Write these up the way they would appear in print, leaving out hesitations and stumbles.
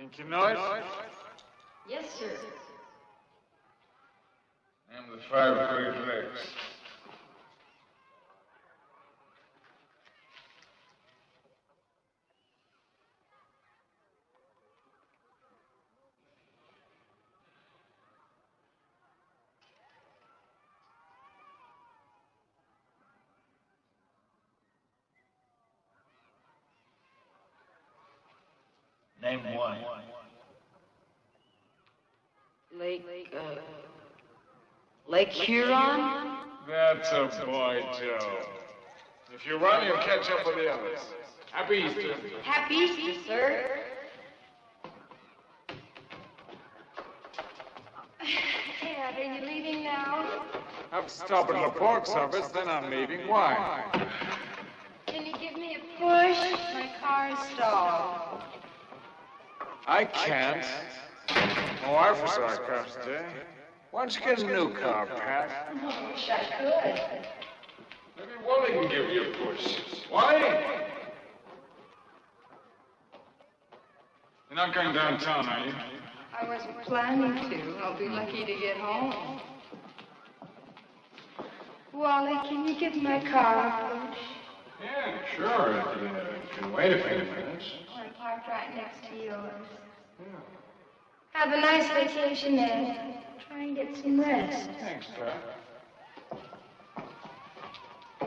Think you know it? Yes, sir. Name the 5 great lakes. Name one. Lake Huron? That's a boy, Joe. If you run, you'll catch up with the others. Happy Easter. Happy Easter, sir. Dad, are you leaving now? I have to stop at the pork service, then I'm leaving. Why? Can you give me a push? My car's stalled. I can't. My wife was our car today. Why don't you get a new car, Pat? I wish I could. Maybe Wally can give you a push. Wally? You're not going downtown, are you? I wasn't planning to. I'll be lucky to get home. Wally, can you give my car a push? Yeah, sure. If you can wait a few minutes. I'm parked right next to yours. Yeah. Have a nice vacation, Ed. Try and get some rest. Thanks, Pat. I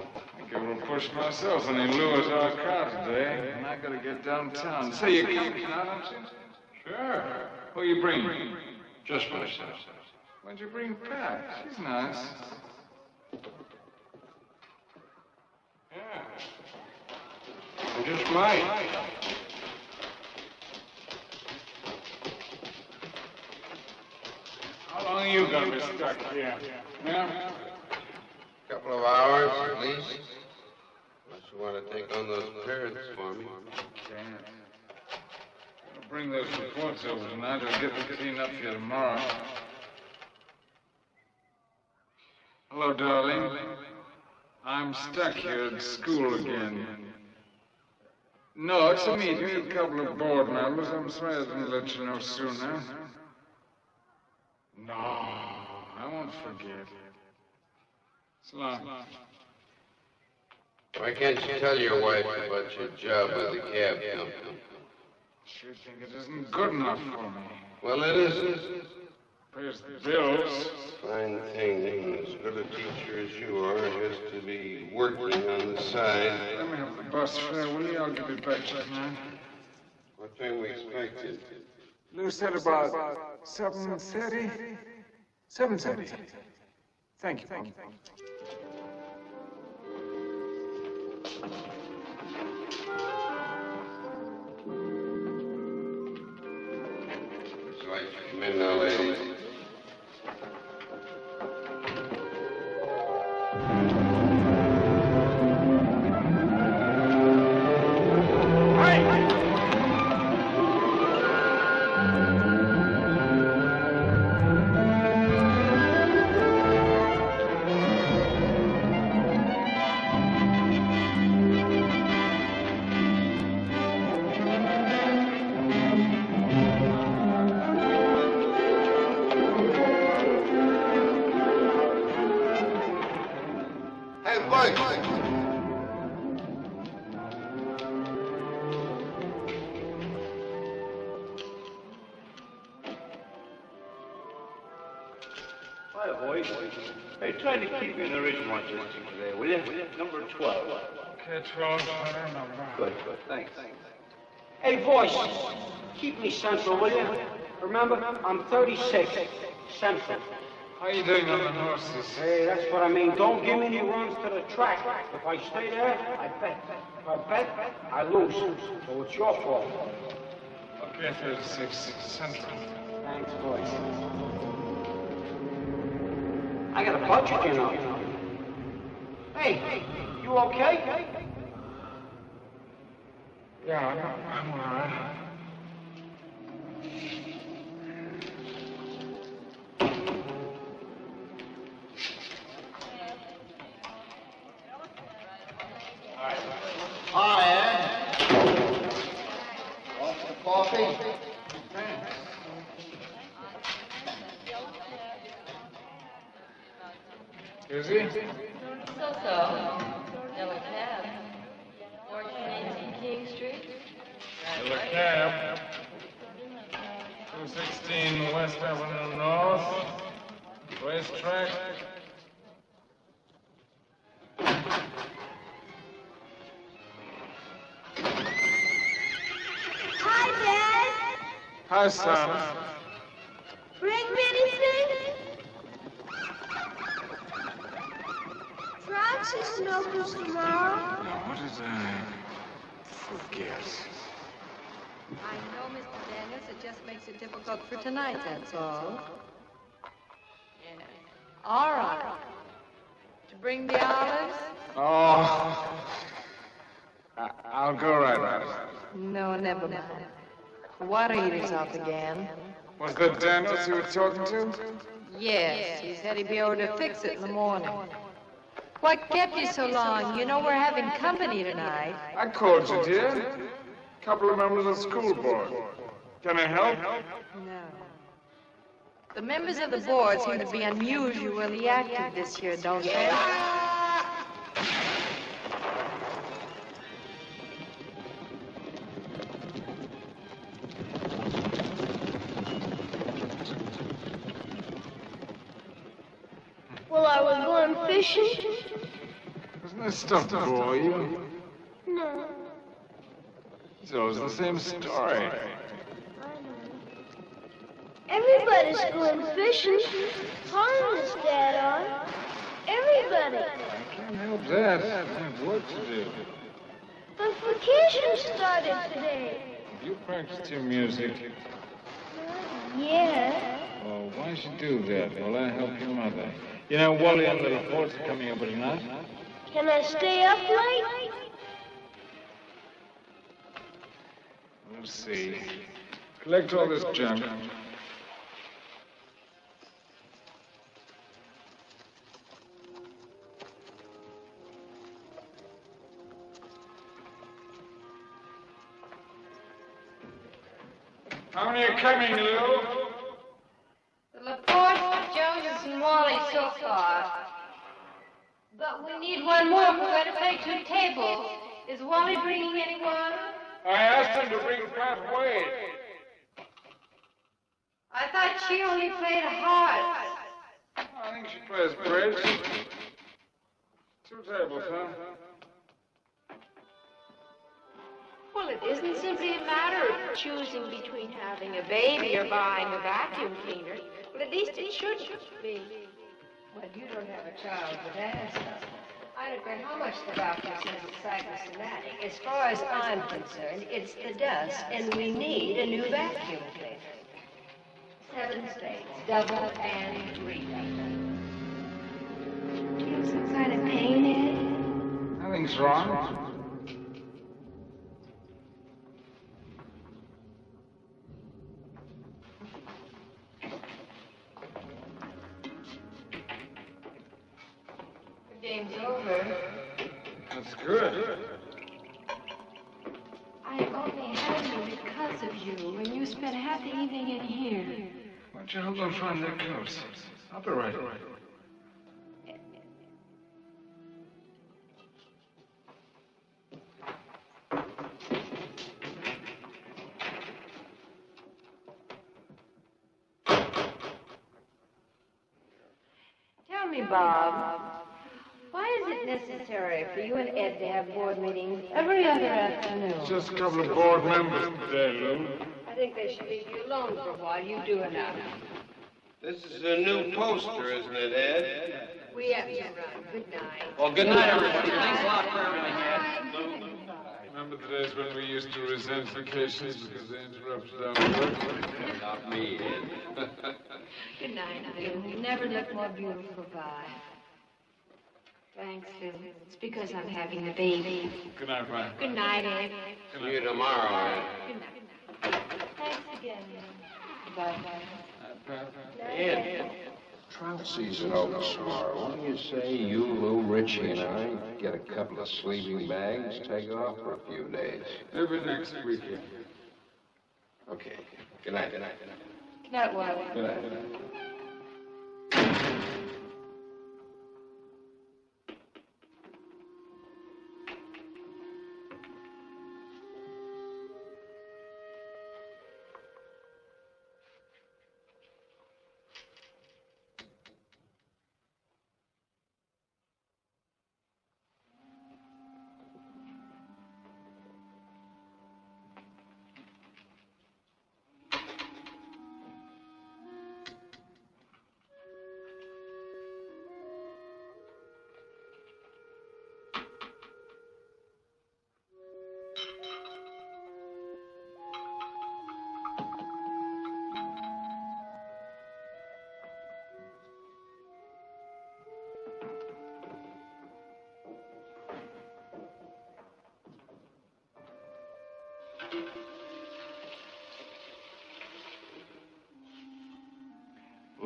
give him a push myself, and he lures our car today. And I gotta get downtown. Say, you keeping out, don't you? Sure. Who you bring? Just myself. When'd you bring Pat? She's nice. Yeah. I just might. How long are you gonna be stuck here? Yeah? A couple of hours, at least. Unless you want to take on those parrots for me. Can't. I'll bring those reports over tonight. I'll get them cleaned up for you tomorrow. Hello, darling. I'm stuck here at school again. No, it's a meeting with a couple of board members. I'm sorry I didn't let you know sooner. No, I won't forget. So long. Why can't you tell your wife about your job with the cab company? Sure think it isn't good enough for me. Well, it is. Pays the bills. Fine thing. As good a teacher as you are has to be working on the side. Let me have the bus fare, will you? I'll give it back to you tonight. What time we expected? Lou said about 7:30? 7:30. Thank you. Would you like to come in now, ladies? Hey, try to keep me in the Ridgemont district today, will you? Number 12. Okay, 12, I remember. Good, thanks. Hey, boys, keep me central, will you? Remember, I'm 36, central. How you doing on the horses? Hey, that's what I mean. Don't give me any runs to the track. If I stay there, I bet. If I bet, I lose. So it's your fault. Okay, 36, central. Thanks, boys. I got a budget, you know. Hey, you okay? Yeah, I'm all right. Hi, Ed. Want some coffee? Susie? So. Yellow cab. 1418 King Street. Yellow cab. 216 West Avenue North. Racetrack. Hi, Dad. Hi, son. Bring me anything? Tracks isn't open tomorrow. Now, what did I forget? I know, Mr. Daniels, it just makes it difficult for tonight, that's all. Yeah. All right. To bring the olives? Oh. I'll go right now. No, never mind. The water heater's off again. Was that Daniels you were talking to? Yes, he said he'd be over to fix it in the morning. What kept you so long? You know we're having company tonight. I called you, dear. A couple of members of the school board. Can I help? No. The members of the board seem to be unusually active this year, don't they? Well, are we going fishing? Isn't this stuff to bore you? No. It's always the same story. Everybody's going fishing. Colin is Dad on. Everybody. I can't help that. I have work to do. But vacation started today. Have you practiced your music? Yeah. Well, why should you do that? Will I help your mother? You know, Wally and Little Port's are coming over tonight. Can I stay up late? We'll see. Collect all this junk. How many are coming, Lou? The Laporte, Jones, and Wally so far. But we need one more if we're going to play 2 tables. Is Wally bringing anyone? I asked him to bring Pat Wade. I thought she only played hearts. I think she plays bridge. 2 tables, huh? Well, it isn't simply a matter of choosing between having a baby or buying a vacuum cleaner. Well, at least it should be. Well, you don't have a child with asthma. I don't care how much the doctor says it's psychosomatic. As far as I'm concerned, it's the dust, and we need a new vacuum cleaner. 7 spades, double and 3. Do you have some kind of pain, Ed? Nothing's wrong. The game's over. That's good. I only had you because of you, and you spent half the evening in here. Why don't you help them find their coats? I'll be right. Tell me, Bob, why is it necessary for you and Ed to have board meetings every other afternoon? Just a couple of board members today, Lou. I think they should leave you alone for a while. You do enough. This is a new poster, isn't it, Ed? We have to run. Good night. Well, good night, everybody. Thanks a lot for everything, Ed. Remember the days when we used to resent vacations because they interrupted our work? Not me, Ed. Good night, Phil. You never look more beautiful, bye. Thanks, Phil. It's because I'm having a baby. Good night, Ryan. Good night, Ed. See you tomorrow, Ed. Good night. Thanks again. Bye-bye. Ed. Trout season opens tomorrow. What do you say you, Lou, Richie, and I get a couple of sleeping bags, take off for a few days? Maybe next weekend. Okay. Good night. Good night, Wally. Good night.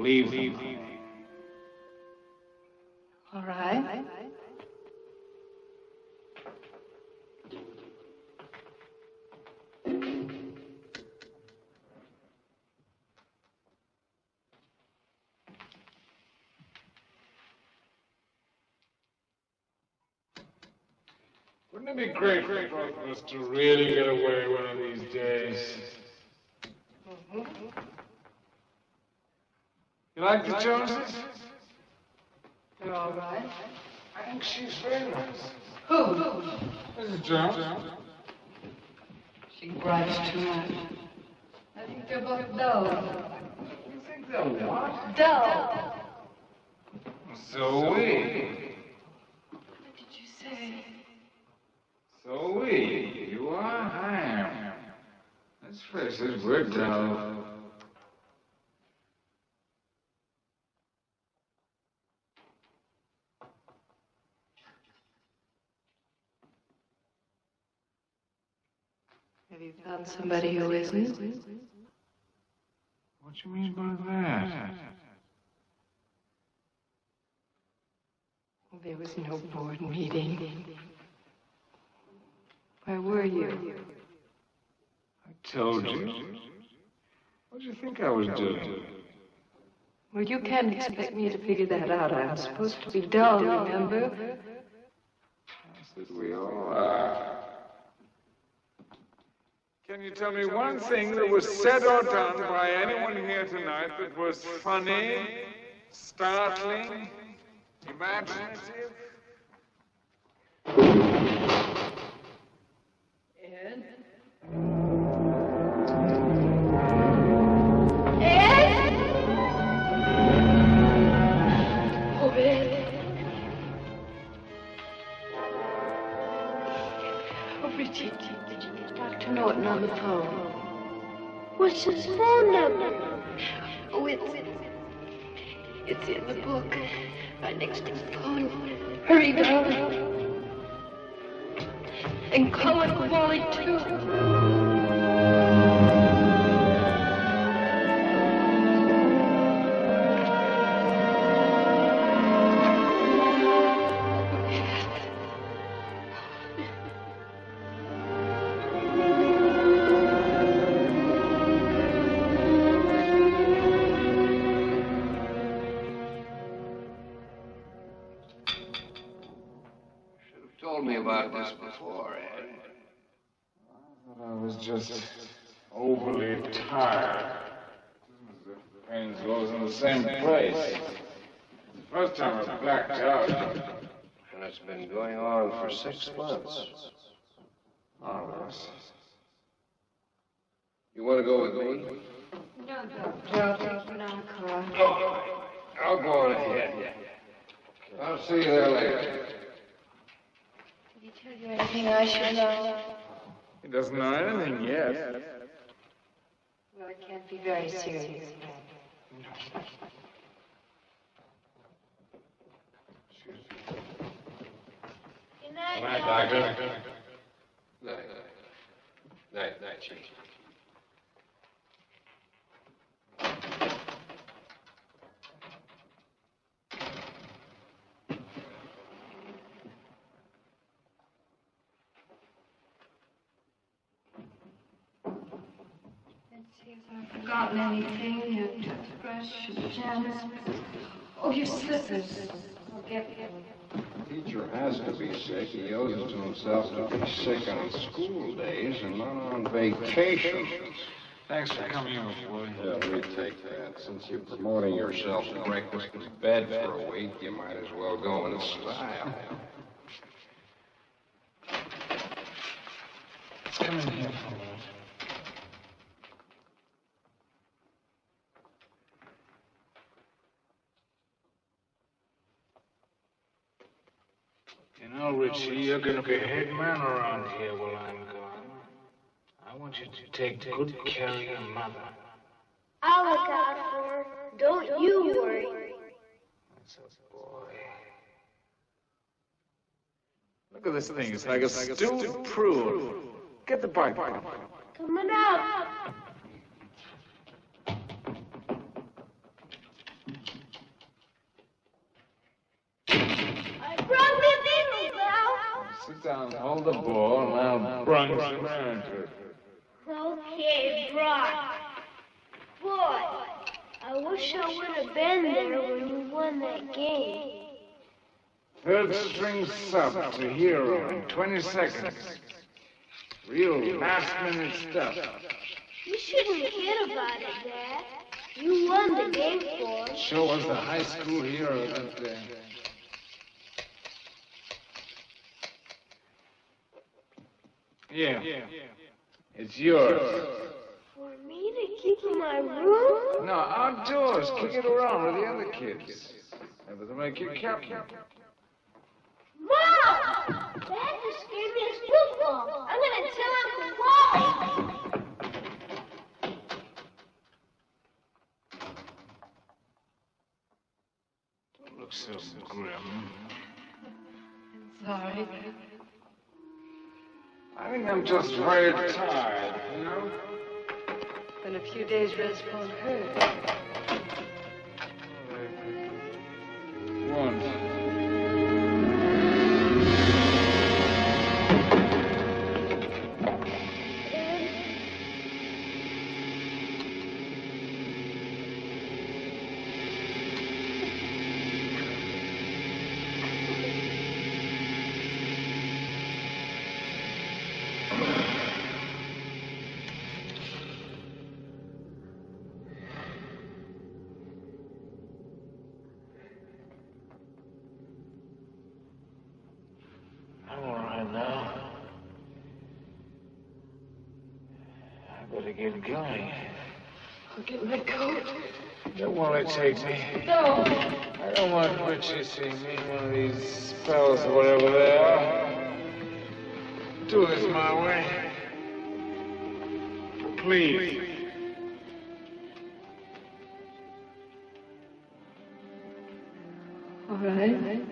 leave them. All right. Wouldn't it be great for both of us to really get away one of these days? You like the Joneses? You're all right. I think she's very nice. Who? Mrs. Jones. She gripes too much. I think they're both dull. You think they're what? Dull. So we. What did you say? So we. You are? I am. Let's face it, we're dull. Have you found somebody who isn't? What do you mean by that? There was no board meeting. Where were you? I told you. What do you think I was doing? Well, you can't expect me to figure that out. I'm supposed to be dull, remember? I said we all are. Can you tell me one thing that was said or done by anyone here tonight that was funny, startling, imaginative? Ed? Oh, Ed. Oh, Richie, did you get Dr. Norton on the phone? What's his phone number? Oh, it's in the book. Right next to the phone. Hurry, darling. And call it Wally, too. Told me about this before, Ed. I was just overly tired. The pains was in the same place. The first time I blacked out. And it's been going on for 6 months. More or less. You want to go with me? No, Doctor. I'll take you down the car. I'll go on ahead. I'll see you there later. Did he tell you anything I should know? He doesn't know anything yet. Well, it can't be very serious. Good night, Night, Doctor. Doctor. Night, Chief. Let's see if I've forgotten anything. Your toothbrush, your pajamas. Oh, your slippers. I'll get them. Teacher has to be sick. He owes it to himself to be sick on school days and not on vacation. Thanks for coming over, boy. Yeah, let me take that. Since you're promoting yourself to breakfast in bed for a week, you might as well go in style. Come in here for a minute. You know, Richie, you're going to be head man around here while I'm gone. I want you to take good care of your mother. I'll look out for her. Don't you worry. That's a boy. Look at this thing. It's like a stewed prune. Get the bike. Coming out. Sit down, hold the ball, and I'll brung some air into it. Okay, Brock. Boy, I wish I would have been there when you won that game. Third string sub to hero in 20 seconds. Real last-minute stuff. You shouldn't kid about it, Dad. You won the game for us. Sure was the high school hero that day. Yeah. It's yours. For me to keep in my room? No, outdoors. Kick it around with the other kids. Maybe they'll make you captain. Mom! Dad just gave me his football. I'm going to tell Uncle Wally. Don't look so grim. Sorry. I think I'm just very tired, you know? Been a few days rest won't hurt. Once. I'm all right now. I better get going. I'll get my coat. Don't want to take me. No. I don't want Richie seeing me in one of these spells or whatever they are. Do this my way. Please. All right.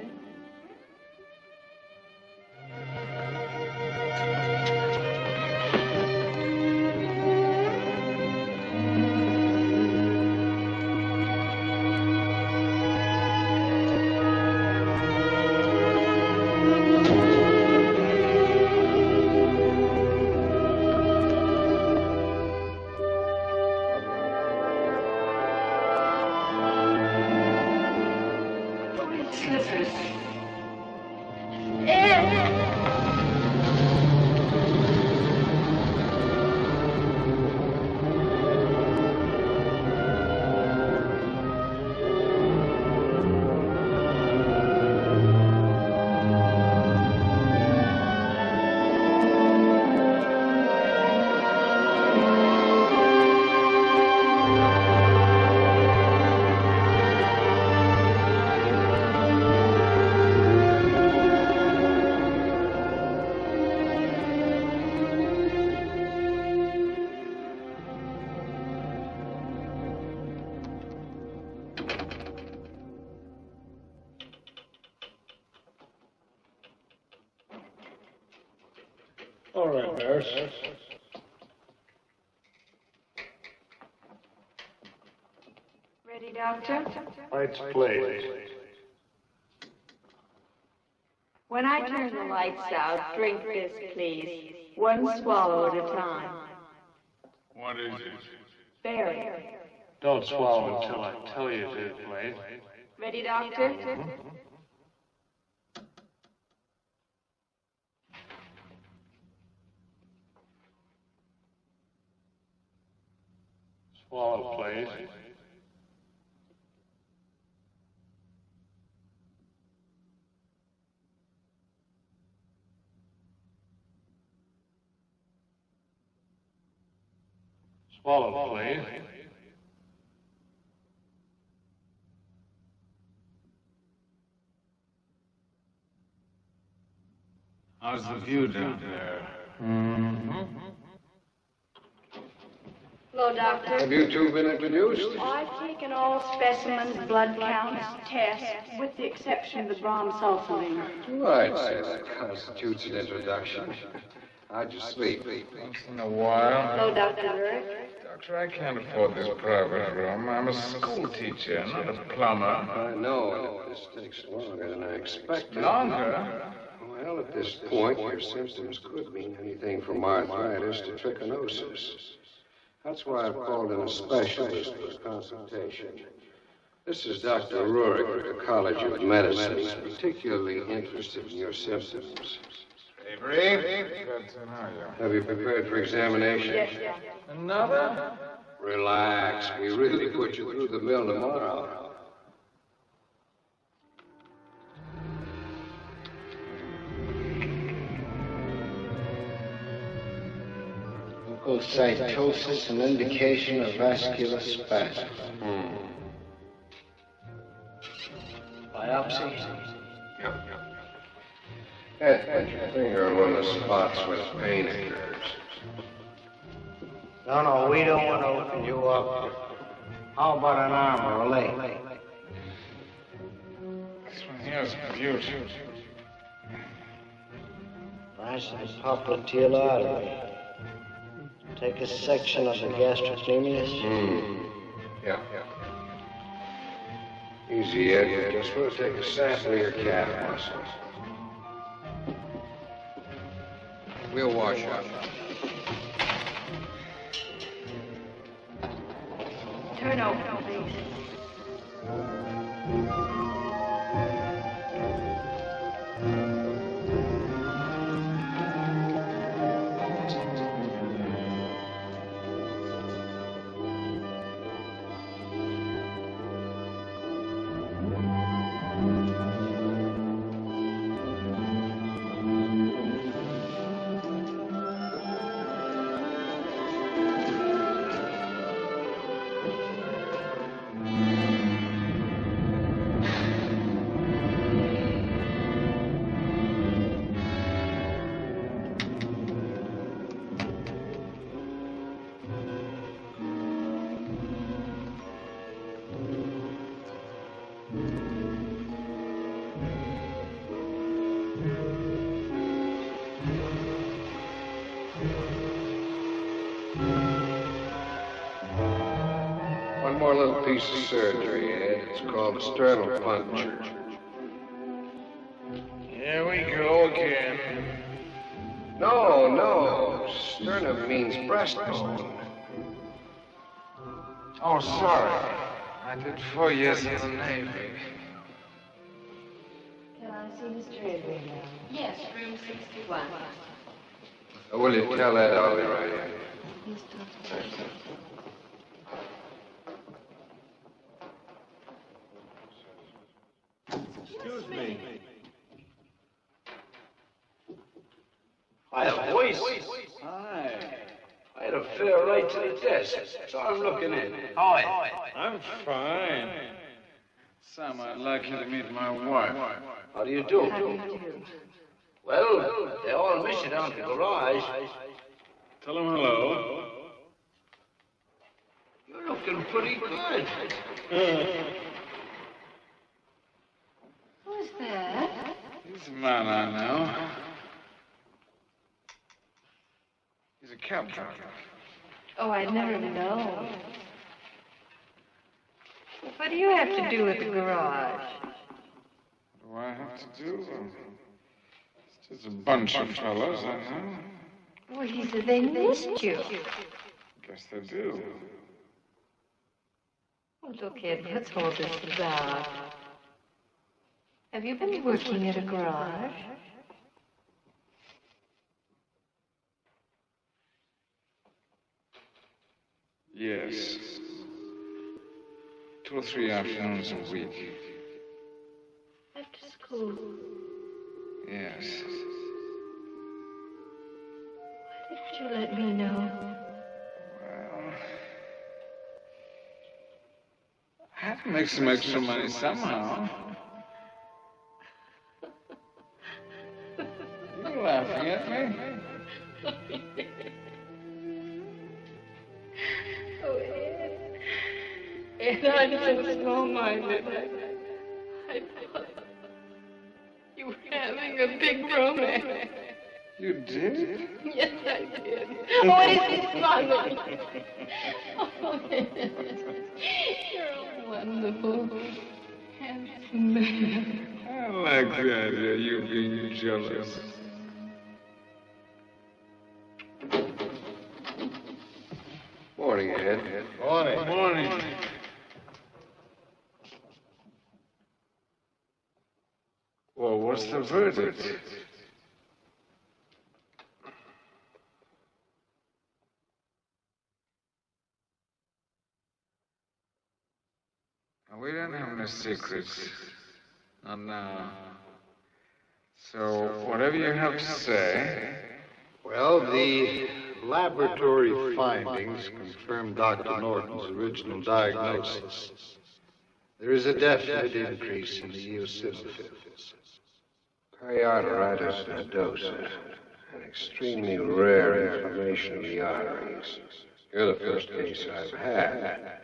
Slippers. All right, nurse. Ready, Doctor? Lights, please. When I turn the lights out, drink this, please. One swallow at a time. What is it? Berry. Don't swallow until I tell you to, please. Ready, Doctor? Swallow, please. Swallow, please. How's the view down there? Hello, Doctor. Have you two been introduced? I've taken all specimens, blood counts, tests, with the exception of the bromsulfonine. Right, say that constitutes an introduction. How'd you sleep? Once in a while. Hello, Dr. Lurk. Doctor, I can't afford this private room. I'm a school teacher, not a plumber. I know, and this takes longer than I expected. Longer? Well, at this point, your symptoms could mean anything from arthritis to trichinosis. That's why I've called in a specialist for consultation. This is Dr. Rurik at the College of Medicine. He's particularly interested in your symptoms. Avery? Good to know you. Have you prepared for examination? Yes. Another? Relax. We really put you through the mill tomorrow. Leukocytosis, an indication of vascular spasm. Biopsy? Yep. Ed, put your finger on one of the spots where the pain occurs. No, we don't want to open you up. How about an arm or a leg? This one here's beautiful. Nice and popliteal artery. Take a section of the gastrocnemius. Yeah. Easy, Ed. Just want to take a sample of your calf muscles. We'll wash up. Turn over, please. One more little piece of surgery, Ed. It's called a sternal puncture. Here we go again. No. Sternum means breastbone. Oh, sorry. I did 4 years in the Navy. Can I see Mr. Avery now? Yes, room 61. Will you tell Ed I'll be right in? Yes, Doctor. Excuse me. Hi, voice. Hi. I had a fair right to the desk, so I'm looking in. How are you? I'm fine. Sam, I'd like you to meet my wife. How do you do? How do you do? Well, they all miss you down at the garage. Tell him hello. You're looking pretty good. Who's that? He's a man I know. He's a cab driver. Oh, I'd never know. What do you have to do with the garage? What do I have to do? It's just a bunch of fellows I know. Well, he said they missed you. Guess they do. Well, look, Ed, what's all this about? Have you been working at a garage? Yes. 2 or 3 afternoons a week. After school. Yes. Why didn't you let me know? Well, I had to make some extra money somehow. You're laughing at me. Oh, Ed, I'm so small-minded. I thought you were having a big romance. You did? Yes, I did. Oh, it's funny. Oh, Ed, you're a wonderful, handsome man. I like the idea of you being jealous. Morning, Ed. Morning. Morning. Well, what's the verdict? We don't have any secrets. Not now. So, whatever you have to say. Well, the laboratory findings confirm Dr. Norton's original diagnosis. There is a definite increase in the eosinophils. Periarteritis nodosa, an extremely rare inflammation of the arteries. You're the first case I've had.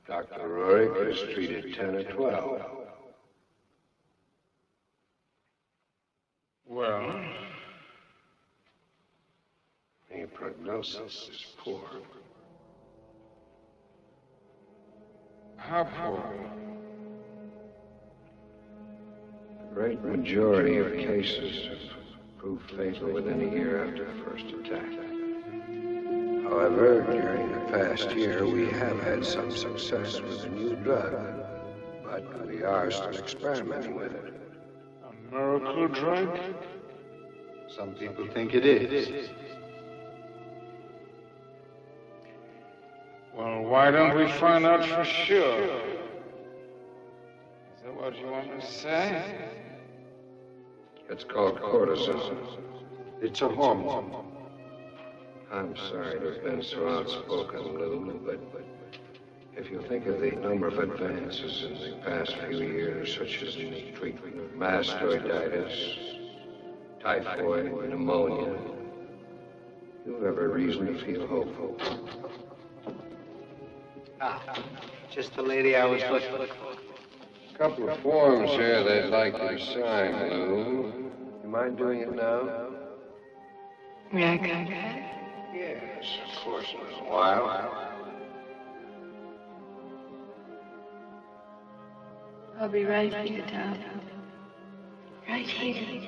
Dr. Rorik has treated 10 or 12. Well, the prognosis is poor. how poor? The great majority of cases have proved fatal within a year after the first attack. However, during the past year, we have had some success with a new drug, but we are still experimenting with it. A miracle drug? Some people think it is. Well, why don't we find out for sure? Is that what you want to say? It's called cortisone. It's a hormone. I'm sorry to have been so outspoken, Lou, but if you think of the number of advances in the past few years, such as in the treatment of mastoiditis, typhoid, pneumonia, you have every reason to feel hopeful. Ah, just the lady I was looking for. A couple of forms here they'd like you to sign, Lou. You mind doing it now? Yeah, okay. Yes, of course, in a little while. I'll be right for you, Tom. Right here.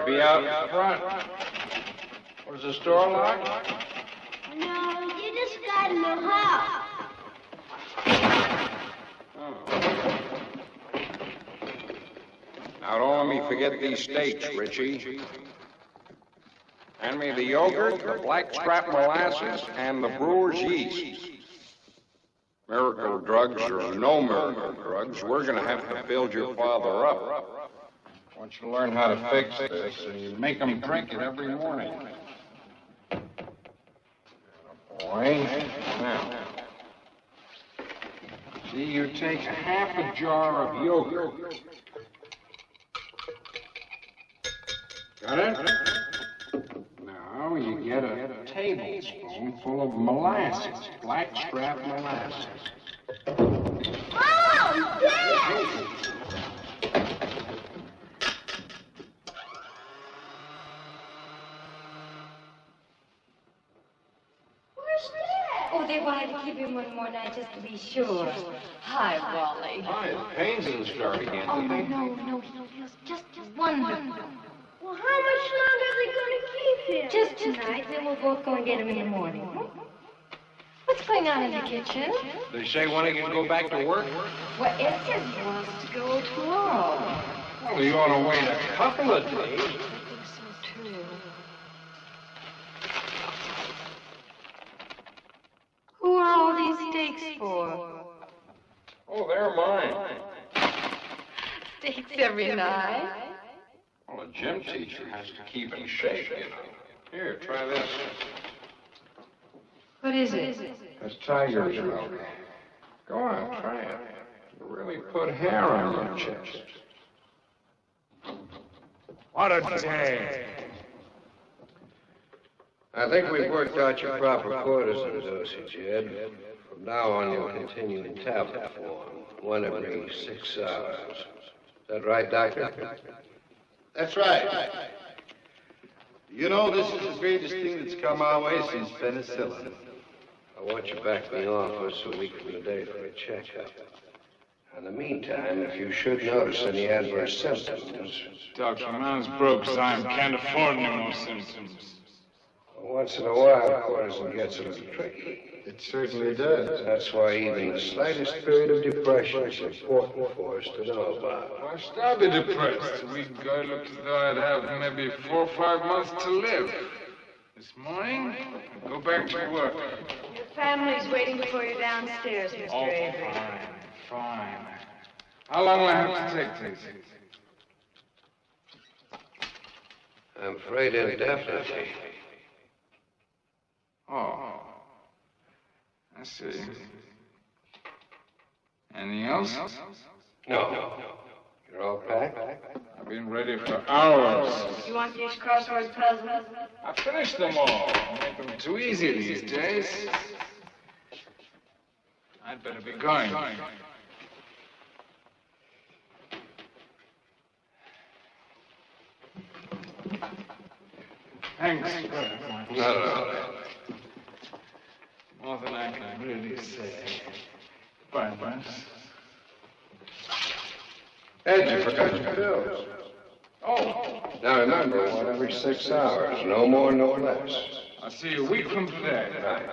Be out in front. Was the store locked? No, you just got in the house. Now, don't let me forget these steaks, Richie. Hand me the yogurt, the blackstrap molasses, and the brewer's yeast. Miracle drugs or no miracle drugs, we're going to have to build your father up. Once you learn how to fix this, and you make them drink it every morning. Boy, now. See, you take half a jar of yogurt. Got it? Now you get a tablespoonful of molasses, blackstrap molasses. Oh, Dad! Oh, they wanted to keep him one more night just to be sure. Hi, Wally. Hi, the pains didn't start again, Oh, did they? no, he feels just wonderful. Well, how much longer are they going to keep him? Just tonight, then we'll both go and get him in the morning. What's going on in the kitchen? They say when he can go back to work? Well, Ed wants to go tomorrow. Well, you ought to wait a couple of days. I think so, too. Who are all these steaks for? Oh, they're mine. Steaks every night. Well, a gym teacher has to keep in shape, you know. Here, try this. What is it? That's tiger's milk. Go on, try it. You really put hair on your chest. What a day. I think we've worked out your proper quotas and dosage, Ed. From now on, you'll continue in tablet form, 1 every 6 hours. Is that right, Doctor? That's right. You know, this is the greatest thing that's come our way since penicillin. I want you back in the office a week from today for a checkup. In the meantime, if you should notice any adverse symptoms... Doctor, man's broke, Simon. Can't afford any more symptoms. Once in a while, cortisone gets a little tricky. It certainly does. That's why even the slightest period of depression is important for us to know about. Why should I be depressed? A week ago, it looked as though I'd have maybe 4 or 5 months to live. This morning, I'll go back to work. Your family's waiting for you downstairs, Mr. Oh, Avery. fine. How long will I have to take this? I'm afraid indefinitely. Oh, I see. Anything else? No. You're all packed? I've been ready for hours. You want these crossword puzzles? I finished them all. Make them too easy these days. I'd better be going. Thanks. No. More than I can really say. Bye, boss. Ed, you forgot your pills. Oh, Now remember, 1 every 6 hours. No more, no less. I'll see you a week from today. Right.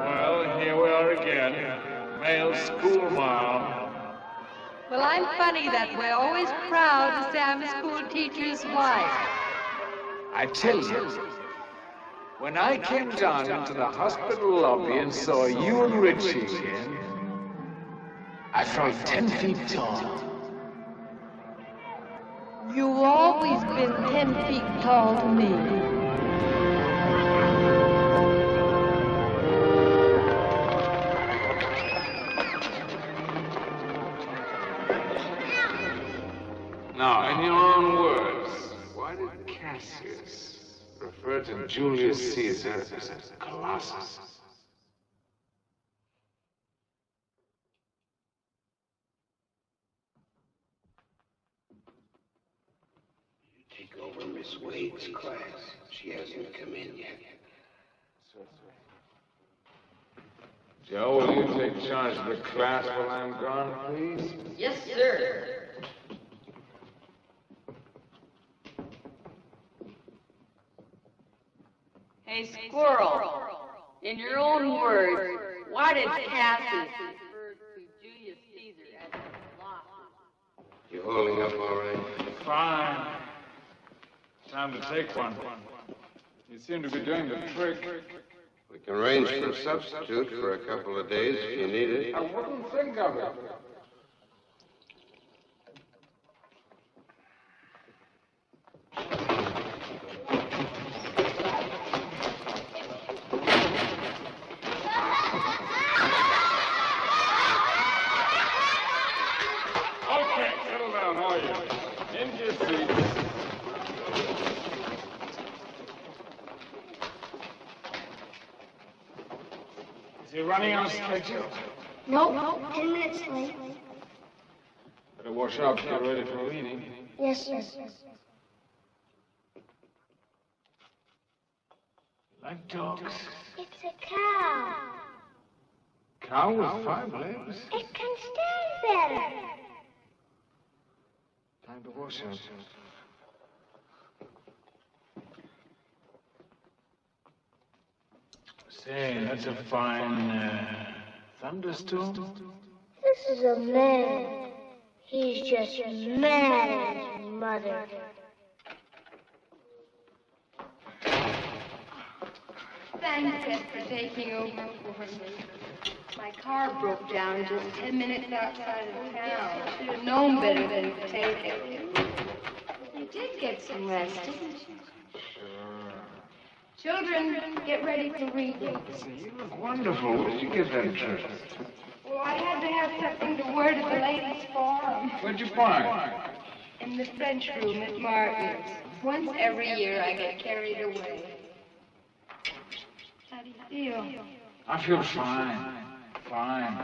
Well, here we are again. Male school mom. Well, I'm funny that way. Always proud to say I'm a school teacher's wife. I tell you, when I came down into the hospital lobby and saw you and Richie again, I felt 10 feet tall. You've always been 10 feet tall to me. Now, in your own words, why did Cassius refer to Julius Caesar as a colossus? Take over Miss Wade's class. She hasn't come in yet. Joe, will you take charge of the class while I'm gone, please? Yes, sir. Hey, Squirrel, in your own words, why did Cassius refer to Julius Caesar as a colossus? You holding up all right? Fine. Time to take one. You seem to be doing the trick. We can arrange for a substitute for a couple of days if you need it. I wouldn't think of it. Okay, settle down, all you. Into your seats. Is he running on schedule? Nope, 10 minutes late. Better wash up, get ready for leaving. Yes, sir. Like dogs? It's a cow. Cow with 5 legs? It can stand better. Time to wash up. Say, that's a fine thunderstorm. This is a man. He's just mad at his mother. Thanks, Ed, for taking over for me. My car broke down just 10 minutes outside of town. I should have known better than to take it. You did get some rest, didn't you? Sure. Children, get ready for reading. Say, you look wonderful. Where did you get that dress? Well, I had to have something to wear to the ladies' forum. Where'd you find? In the French room at Martin's. Once every year I get carried away. How do you feel? I feel fine. Fine.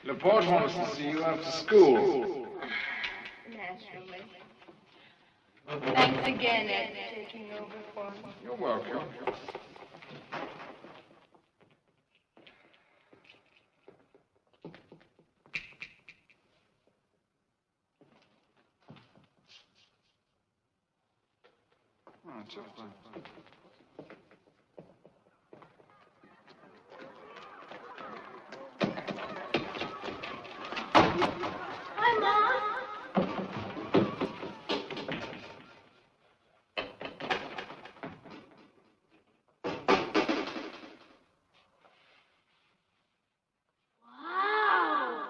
Laporte wants to see you after school. Naturally. Thanks again, Ed, for taking over for me. You're welcome. Oh, it's okay. Hi, Mom. Wow.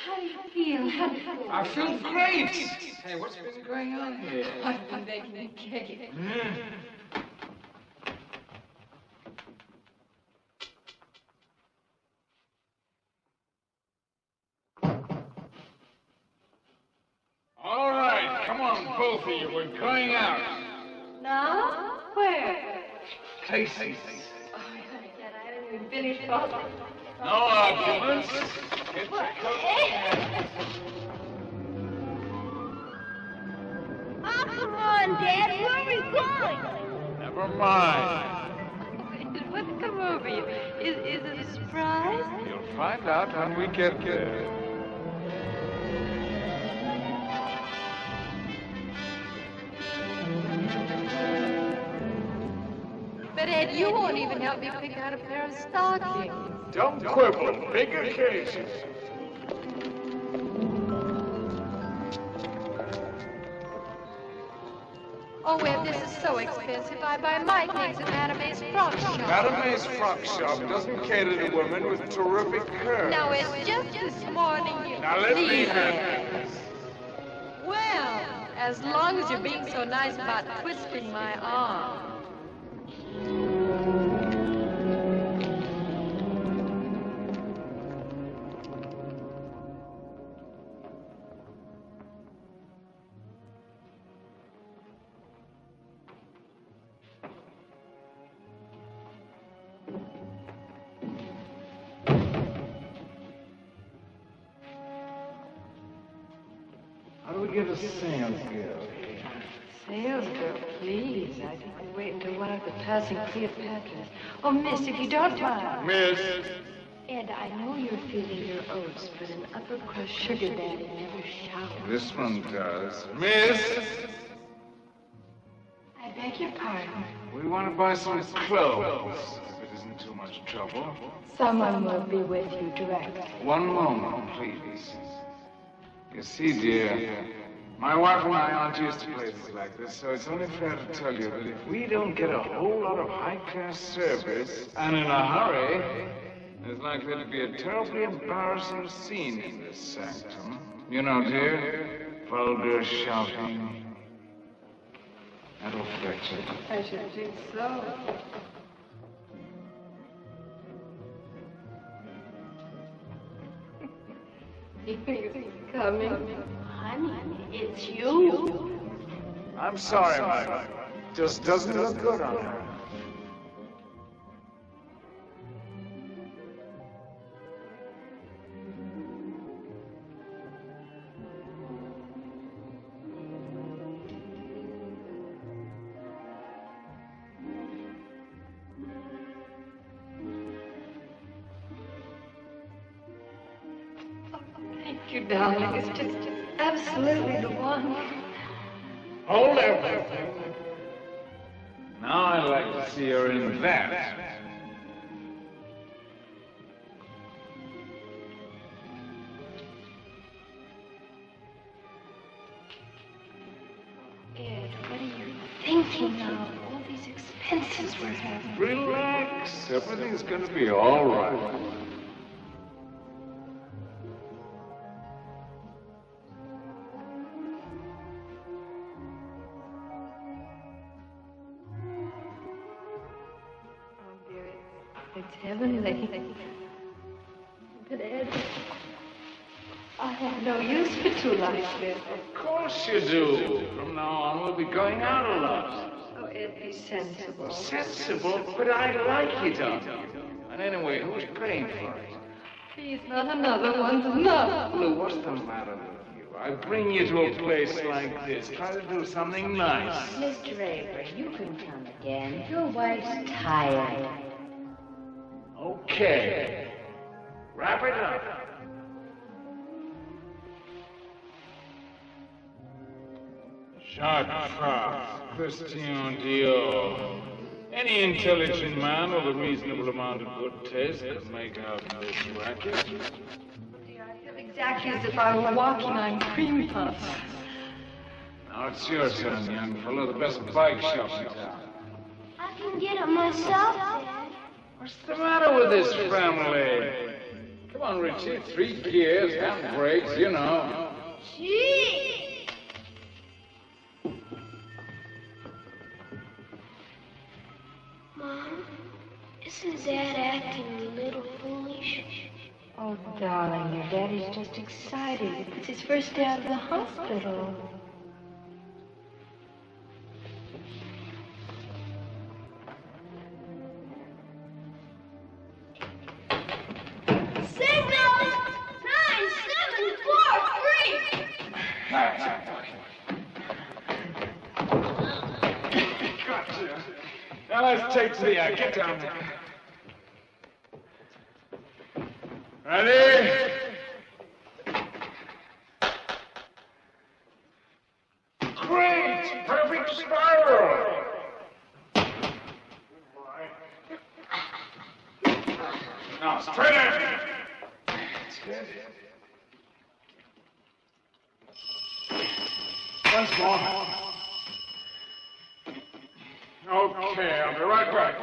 How do you feel? How do you feel? I feel great. Hey, what's been going on here? I've been making a cake. All right, come on, both of you. We're going out. Now? Where? Places. Oh, Dad, I haven't even finished talking. No arguments. Get your coat. Oh, come on, Dad. Where are we going? Never mind. What's come over you? Is it a surprise? You'll find out when we get there. But Ed, you won't even help me pick out a pair of stockings. Don't quibble. Big occasion. Oh, Ed, this is so expensive. I buy my things at Madame A's frock shop. Madame A's frock shop doesn't cater to women with terrific curves. Now, Ed, just this morning you... Now, let me Please, have Ed. Well, as long as you're being so nice about twisting my arm. How do we get a sales girl? Sales girl, please. I think we'll wait until one of the passing Cleopatras. Oh, miss, if you don't mind. Miss. Ed, I know you're feeling your oats, but an upper crust sugar daddy never showers. This one does. Miss. I beg your pardon. We want to buy some clothes, if it isn't too much trouble. Someone will be with you directly. One moment, please. You see, dear, my wife and I aren't used to places like this, so it's only fair to tell you that if we don't get a whole lot of high-class service, and in a hurry, there's likely to be a terribly embarrassing scene in this sanctum. You know, dear, vulgar shouting That'll fix it. I should think so. You're coming. Honey, it's you. I'm sorry, Mike. Just doesn't look good on her. Thank you, darling. It's just absolutely the one. Hold everything. Now I'd like to see her in that. Ed, what are you thinking of? All these expenses we're having. Relax. Everything's gonna be all right. Oh, dear, it's heavenly. But Ed, I have no use for two like this. Of course you do. From now on, we'll be going out a lot. Oh, Ed, be sensible. Sensible, but I like it, don't you? And anyway, who's paying for it? Please, not another one's enough. Lou, what's the matter with you? I bring you to a place like this. Try to do something nice. Mr. Avery, you can come again. Your wife's tired. Okay. Wrap it up. Chartrand, Christian Dior. Any intelligent man with a reasonable amount of good taste could make out this racket. Dear, I feel exactly as if I were walking on cream puffs. Now it's your turn, young fellow. The best bike shop in town. I can get it myself, Dad. What's the matter with this family? Come on, Richie. 3 gears, handbrakes, you know. Gee! Mom, isn't Dad acting a little foolish? Oh, darling, your daddy's just excited. It's his first day out of the hospital. Signal 9743! Gotcha. Now let's take to the act. Get down there. Ready? Great! Perfect spiral! Now, straight ahead. That's good. Once more. Okay, I'll be right back.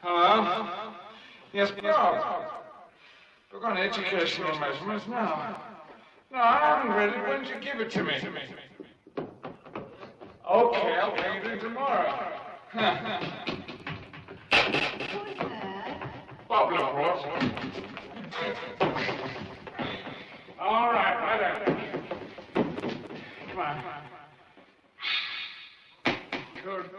Hello? Yes, Bob. We're on educational measurements now. No, I haven't read it. When did you give it to me? Okay, I'll bring it in tomorrow. Who's that? Bob, of course. All right then. Come on. Good boy.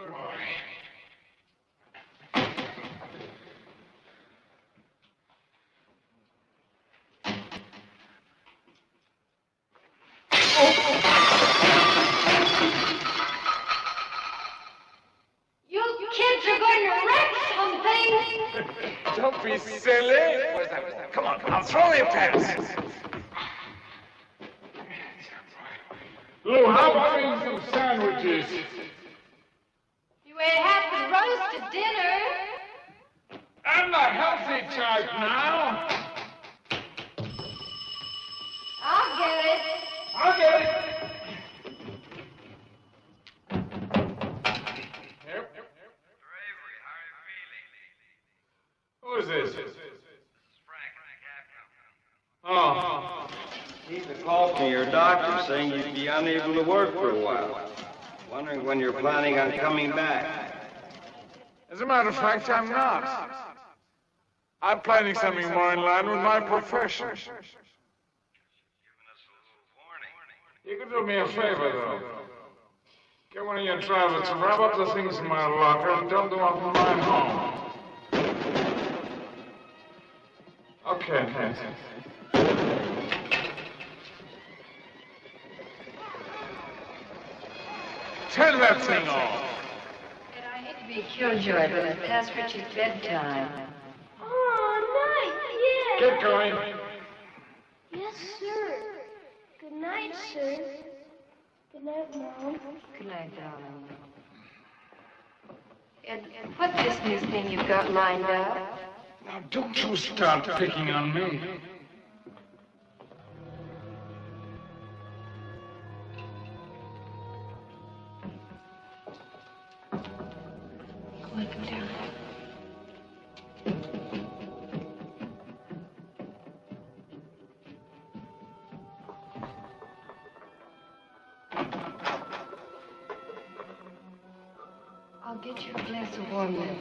You kids are going to wreck something! Don't be silly. Where's that? Come on, I'll throw you a pass. Lou, how about eating some sandwiches? You ain't had the roast at dinner. And the healthy type now. I'll get it. I'll get it. Yep. Who is this? Oh. He's the call from your doctor saying you'd be unable to work for a while. Wondering when you're planning on coming back. As a matter of fact, I'm not. I'm planning something more in line with my profession. You could do me a favor, though. Get one of your drivers to wrap up the things in my locker and dump them off in my home. Okay, thanks. Turn that thing off. And I hate to be a killjoy, but it's past Richie's bedtime. Oh, night, yeah. Get going. Yes, sir. Good night, sir. Good night, Mom. Good night, darling. And what's this new thing you've got lined up? Now, don't you start picking on me. Come on, come down. I'll get you a glass of warm milk.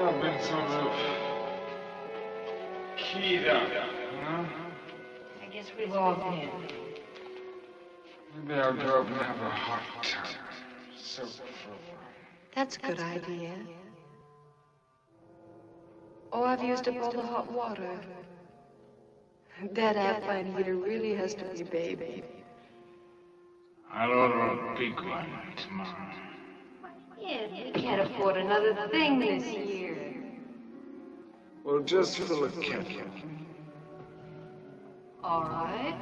I've been sort of keyed up, huh? I guess we've all been. Maybe I'll go up and have a hot tub. So That's a good idea. Oh, I've used up all the hot water. That Alpine heater really has to be baby. I'll order a big one tomorrow. Yeah, we can't afford another thing this year. Well, just fill a kettle. All right.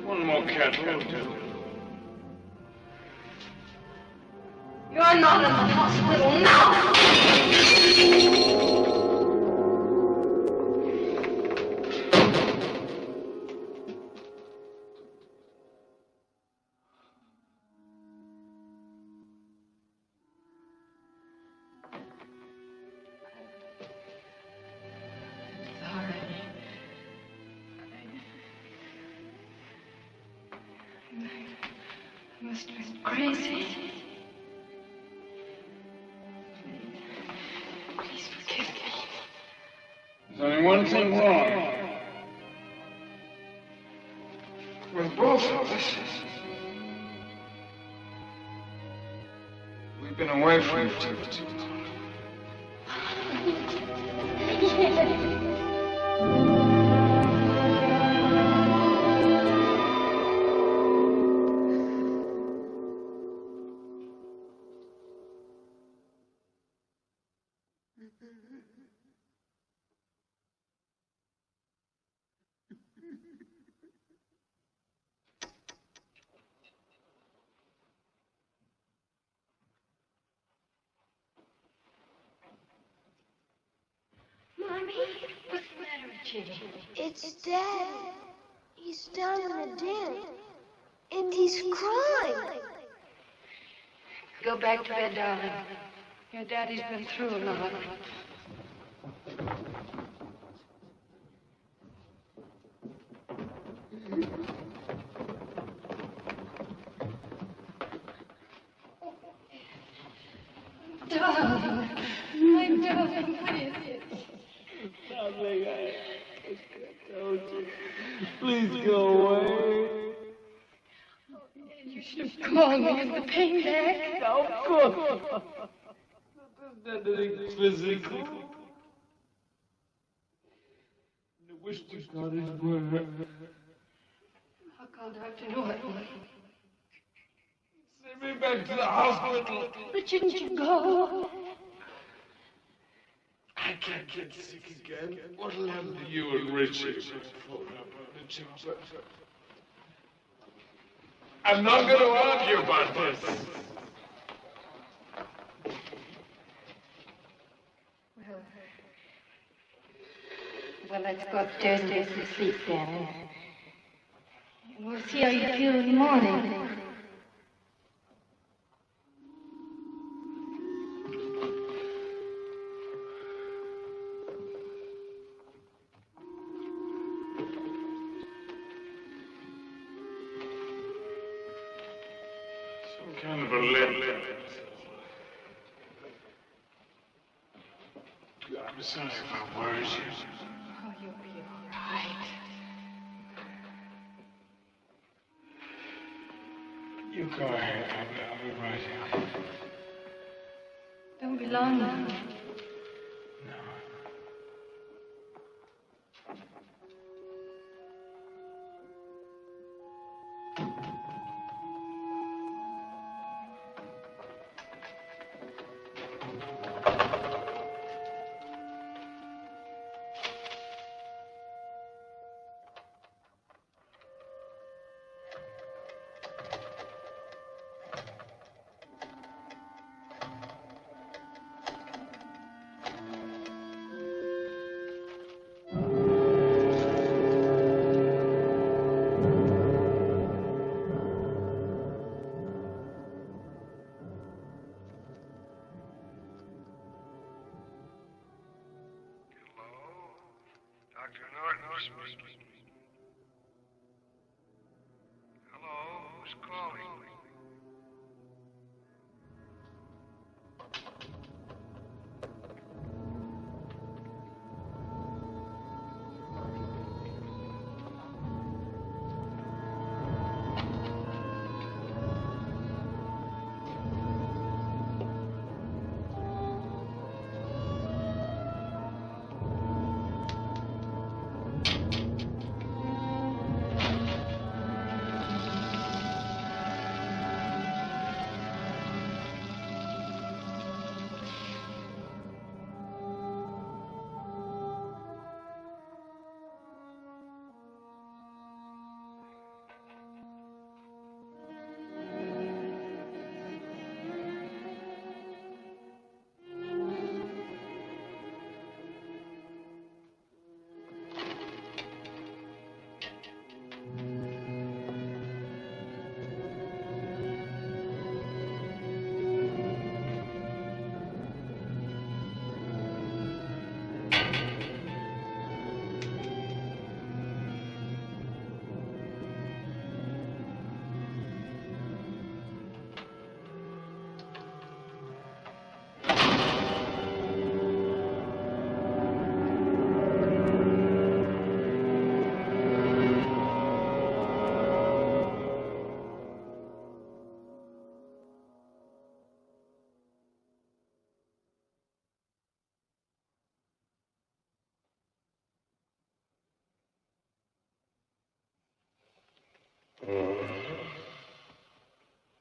One more kettle will do. You're not in the hospital now! I must have been crazy. Please forgive me. There's only one thing wrong with both of us. We've been away from each other too long. Mommy? What's the matter with Jimmy? It's Dad. He's down in the den. And he's crying. Go back to bed, darling. Your daddy's been through a lot. Darling, my darling, please. Darling, I told you. Please go away. You should have called me in the pain bag. Of course. There's nothing physical. I wish to God it were. I'll call Dr. Norton. Send me back to the hospital. But shouldn't you go? I can't get sick again. What'll happen to you and Richie? I'm not going to argue about this. Well, let's go upstairs and get some sleep then. And we'll see how you feel in the morning. Some kind of a limp. I'm sorry if I worried you. Oh, you'll be all right. You go ahead. I'll be right here. Don't be long now.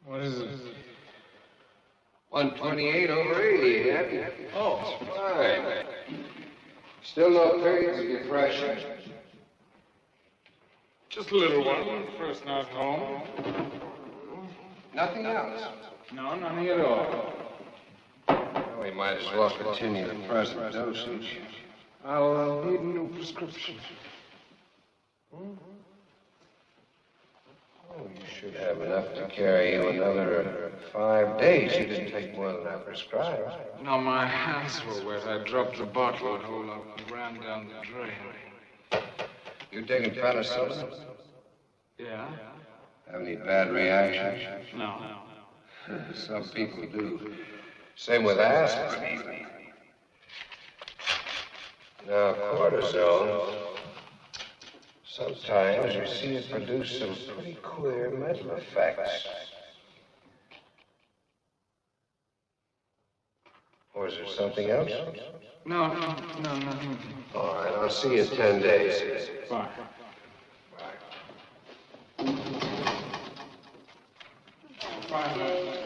What is it? 128/80, Ed. Oh. Fine. Still no periods of depression? Just a little one. First night home. Nothing else? No, nothing at all. Well, we might as well continue the present dosage. I'll need a new prescription. Oh, you should have enough to carry you another 5 days. You didn't take more than I prescribed. No, my hands were wet. I dropped the bottle and hold up and ran down the drain. You taking penicillin? Yeah? Have any bad reactions? No. Some people do. Same with aspirin. Now, cortisone, sometimes you see it produce some pretty queer mental effects. Or is there something else? No. All right, I'll see you in 10 days. Bye. Bye.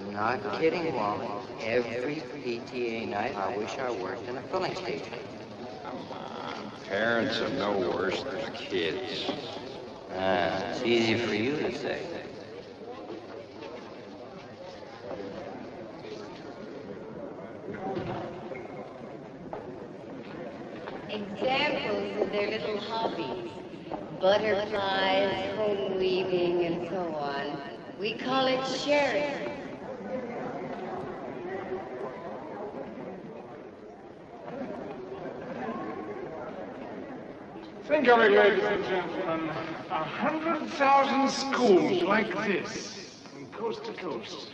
I'm not kidding, Wally. Every PTA night, I wish I worked in a filling station. Come on. Parents are no worse than kids. It's easy for you to say. Examples of their little hobbies. Butterflies, home weaving, and so on. We call it sharing. Think of it, ladies and gentlemen. 100,000 schools like this, from coast to coast.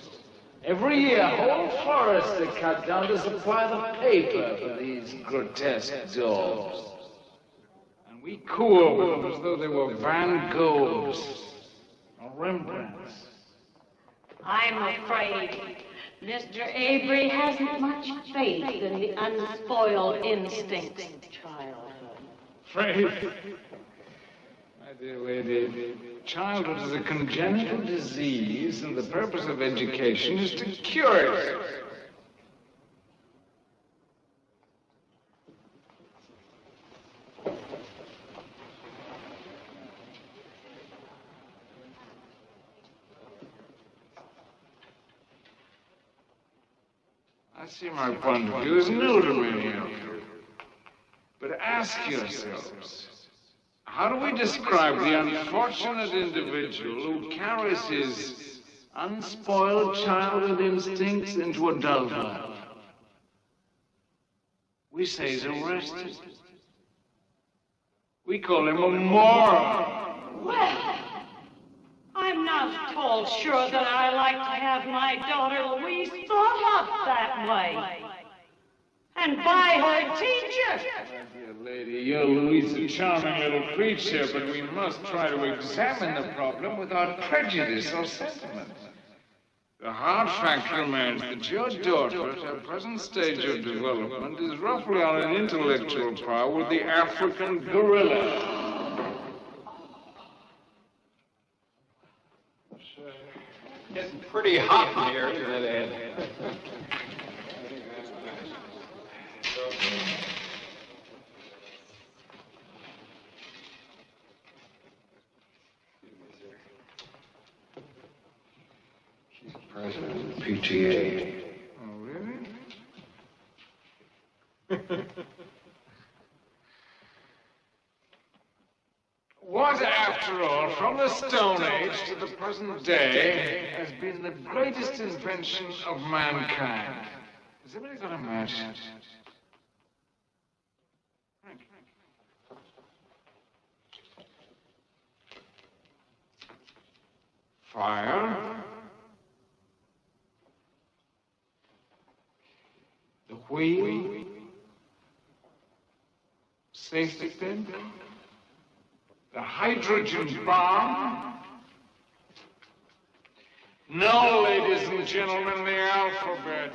Every year, whole forests are cut down to supply the paper for these grotesque daubs. And we coo over them as though they were Van Goghs or Rembrandts. I'm afraid Mr. Avery hasn't much faith in the unspoiled instincts of childhood. Afraid? My dear lady, childhood is a congenital disease, and the purpose of education is to cure it. I see my point of view is new to many of you. But ask yourselves, how do we describe the unfortunate individual who carries his unspoiled childhood instincts into adulthood? We say he's arrested. We call him a moron. Well, I'm not at all sure that I like to have my daughter Louise thought of that way. And by her teacher. My dear lady, your Louise is a charming little creature, but we must try to examine the problem without prejudice or sentiment. The hard fact remains that your daughter, at her present stage of development, is roughly on an intellectual par with the African gorilla. Getting pretty hot in here, isn't it, Ed? She's president of the PTA. Oh, really? What, after all, from the Stone Age to the present day, has been the greatest invention of mankind? Has anybody got a match? Fire. The wheel. safety pin, the hydrogen bomb. No, ladies and gentlemen, the alphabet.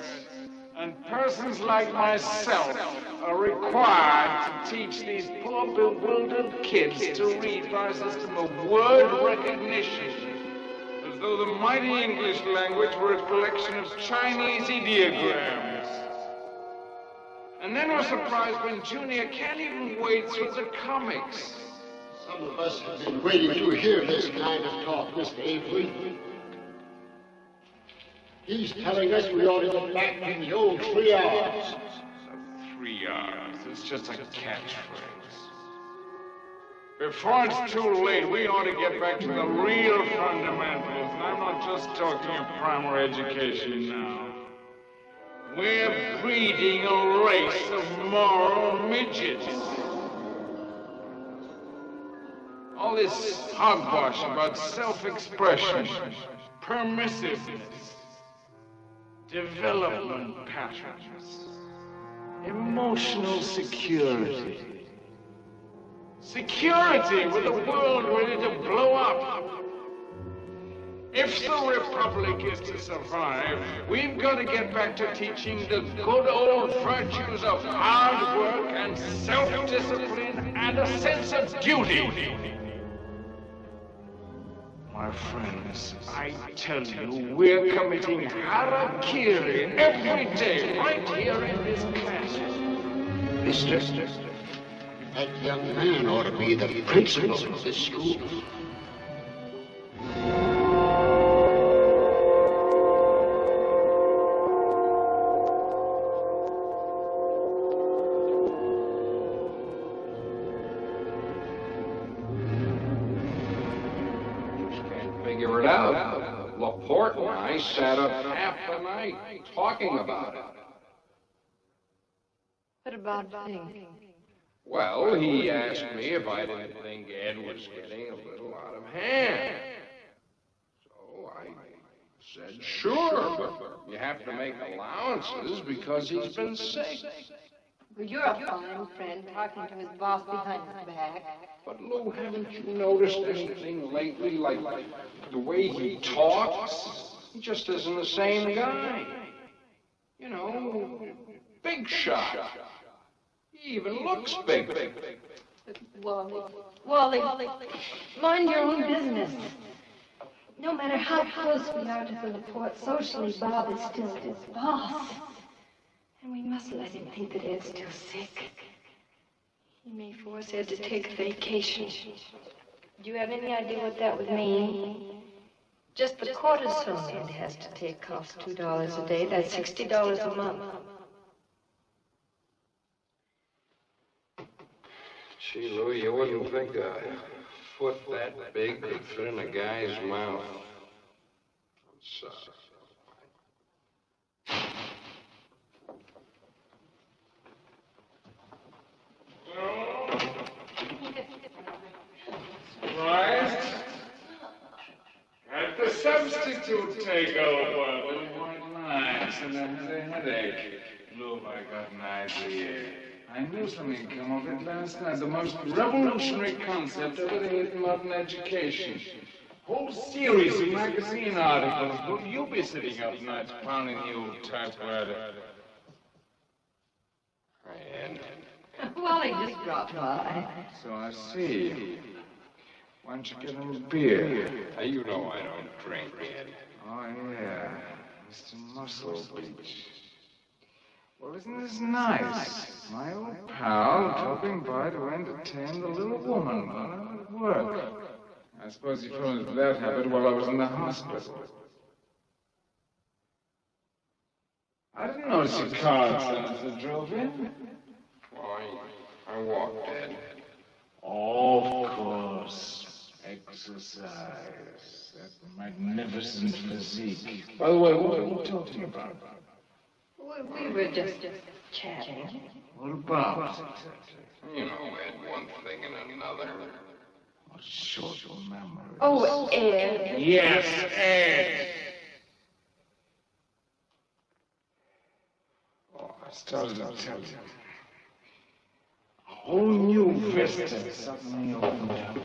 And persons like myself are required to teach these poor bewildered kids to read by a system of word recognition, as though the mighty English language were a collection of Chinese ideograms. And then we're surprised when Junior can't even wade through the comics. Some of us have been waiting to hear this kind of talk, Mr. Avery. He's telling us we ought to go back to the old 3 R's. The 3 R's. It's just a catchphrase. Before it's too late, we ought to get back to the real fundamentals. And I'm not just talking of primary education now. We're breeding a race of moral midgets. All this hogwash about self-expression, permissiveness, development patterns, emotional security. Security with a world ready to blow up. If the Republic is to survive, we've got to get back to teaching the good old virtues of hard work and self-discipline and a sense of duty. My friends, I tell you, we're committing harakiri every day, right here in this class. Mister, that young man ought to be the principal of this school. Figure it out. Laporte and I sat up half the night talking about it. What about Fink? Well, he asked me if I didn't think Ed was getting a little out of hand. So I said, sure, but you have to make allowances because he's been sick. Well, you're a fine friend talking to his boss behind his back. But, Lou, haven't you noticed anything lately, like the way he talks? He just isn't the same guy. You know, big shot. He even looks big. Wally, mind your own business. No matter how close we are to the Laporte, socially, Bob is still his boss. And we mustn't let him think that Ed's too sick. He may force Ed to take a vacation. Do you have any idea what that would mean? Just the cortisone Ed has to take costs $2 a day. That's $60 a month. Gee, Lou, you wouldn't think a foot that big could fit in a guy's mouth. I'm sorry. Right? Had the substitute take over. The white lines and I had a headache. Lou, I got an idea. I knew something would come of it last night. The most revolutionary concept of it in modern education. Whole series of magazine articles. Will you be sitting up nights pounding the old typewriter? Man. Wally just dropped by. So I see. Why don't you get him a beer? You know I don't drink, Ed. Oh, yeah. Mr. Muscle Beach. Well, isn't this nice? My old pal dropping by to entertain the little woman while I'm at work. I suppose he fell into that habit while I was in the hospital. I didn't notice your car as I drove in. Well, I walked, Ed. Oh, of course. Exercise. That magnificent physique. By the way, what are you talking about? We were just chatting. What about? You know, Ed, one thing and another. What short memory. Oh, Ed. Yes, Ed. Oh, I started to tell you. whole new vista suddenly opened up.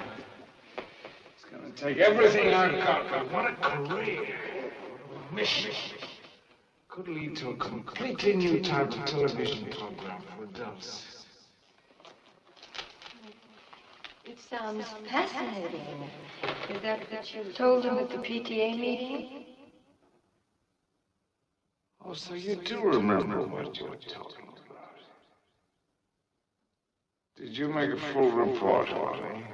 It's going to take everything I've got, but what a career. What a mission. Could lead to a completely new type of television program for adults. It sounds fascinating. Is that what you told him at the PTA meeting? Oh, so you do remember what you were talking about. Did you make a full report, Holly?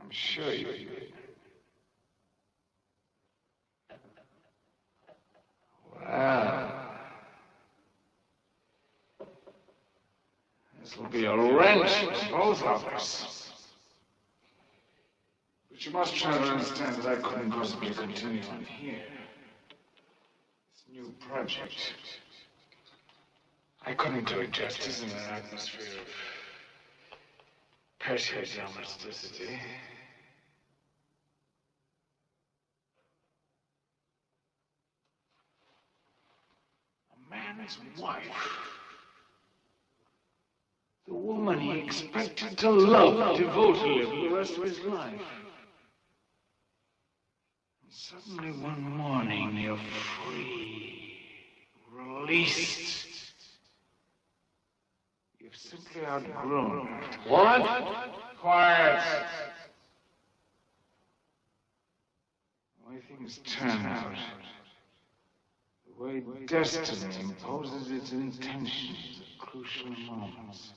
I'm sure you did. Well, this will be a wrench for both of us. But you must try to understand that I couldn't possibly continue on here. This new project. I couldn't do it justice in an atmosphere of petty domesticity. A man's wife. The woman he expected to love devotedly for the rest of his life. And suddenly one morning you're free, released. You've simply outgrown it. What? Quiet. The way things turn out, the way destiny imposes its intentions at crucial moments.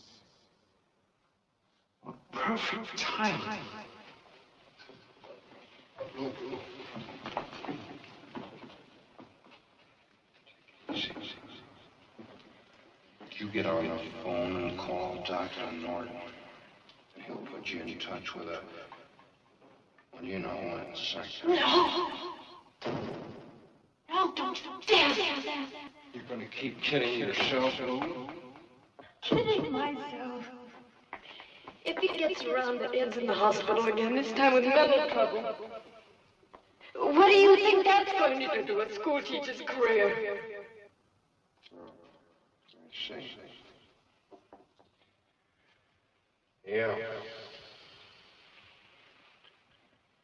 What perfect timing. You get on the phone and call Dr. Norton. He'll put you in touch with a... Well, you know, in sector. No! No, don't you dare! You're going to keep kidding yourself, Lou? Kidding myself. If he gets around that Ed's in the hospital again, this time with mental trouble, what do you think that's going to do to a schoolteacher's career? See. Yeah.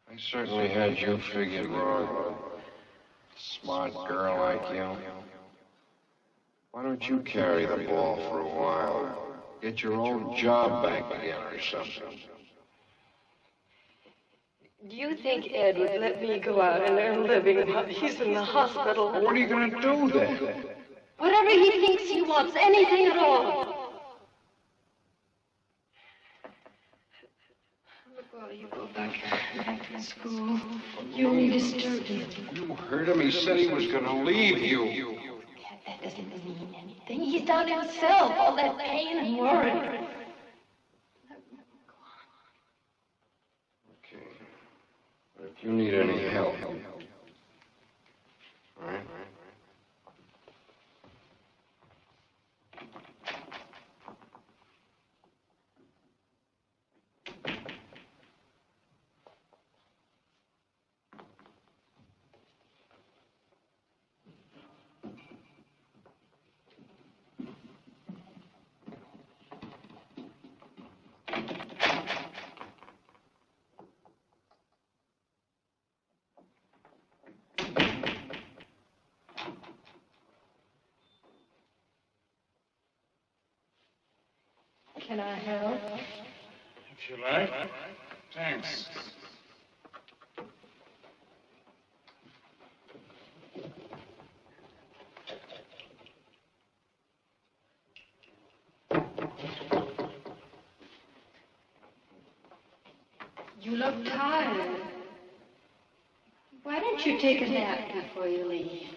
I certainly had you figured wrong. Smart girl like you. Why don't you carry the ball for a while? Get your old job back again or something. Do you think Ed would let me go out and earn a living while he's in the hospital? What are you going to do then? Whatever he thinks he wants, anything at all. Look, while you go back to school, you won't disturb him. You heard him. He said he was going to leave you. That doesn't mean anything. He's down himself, all that pain and worry. Okay. But if you need any help, all right? Can I help? If you like. Thanks. You look tired. Why don't you take a nap before you leave?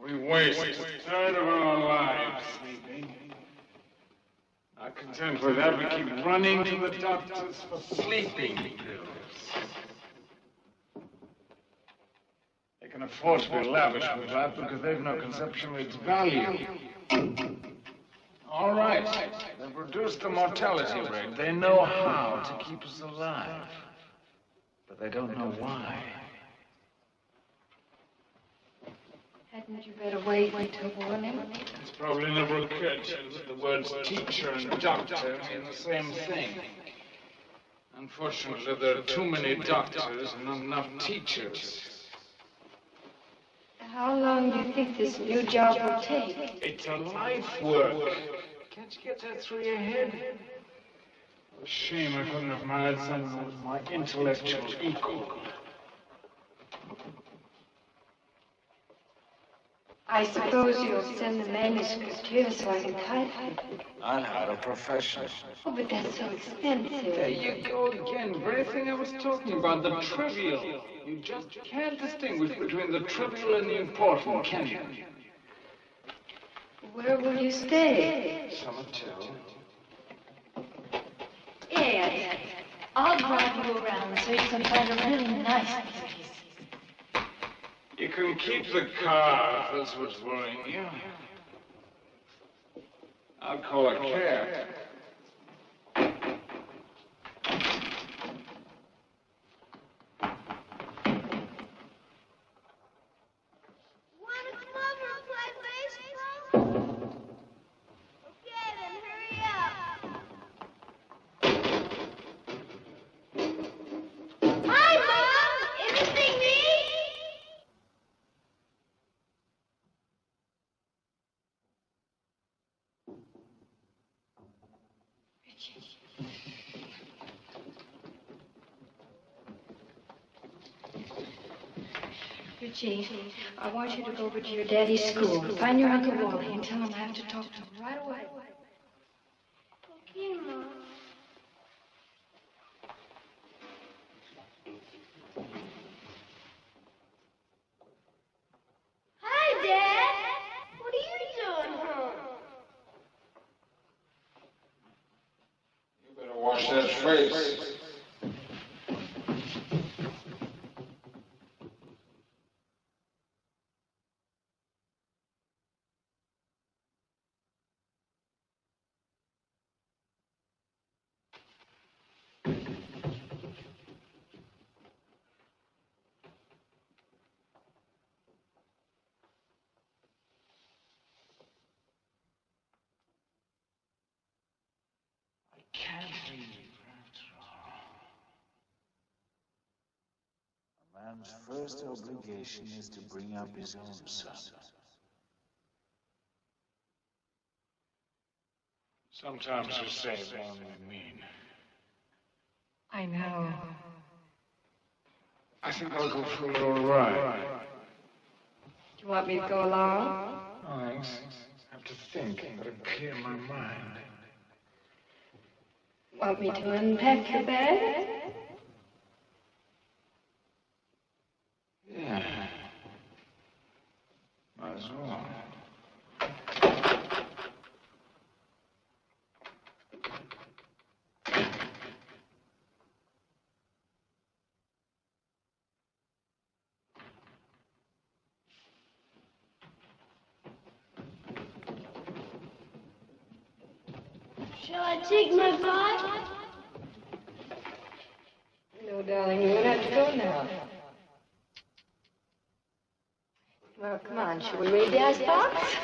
We waste a third of our lives sleeping. Not content with that, we keep running to the doctors for sleeping pills. They can afford to be lavish with that because they've no conception of its value. All right, they've reduced the mortality rate. They know how to keep us alive. But they don't know why. Hadn't you better wait until morning? It's Probably never occurred to you that the words teacher and doctor mean the same thing. Unfortunately, there are too many doctors and not enough teachers. How long do you think this new job will take? It's a life work. Can't you get that through your head? A shame I couldn't have married someone who was my intellectual equal. I suppose you'll send the manuscript here so I can type it. I'll hire a professional. Oh, but that's so expensive. There you go again. Very thing I was talking about, the trivial. You just can't distinguish between the trivial and the important, can you? Where will you stay? Some hotel. Yes. I'll drive you around so you can find a really nice place. You can keep the car if that's what's worrying you. I'll call a cab. Wanna come over and play baseball? Okay, then hurry up. Hi, Mom! Anything me? Richie, I want you to go over to your daddy's school. Find your Uncle Wally and tell him I have to talk to him right away. Okay, Mom. Hi, Dad. What are you doing home? You better wash that face. Can't leave after all. A man's first obligation is to bring up his own son. Sometimes you say more than you mean. I know. I think I'll go for a little ride. Do you want me to go along? Oh, thanks. I have to think. I've got to clear my mind. Want me to unpack your bag? Yeah. Might as well. Shall I take my bag? No, darling, you're gonna have to go now. Well, come on, shall we read the icebox?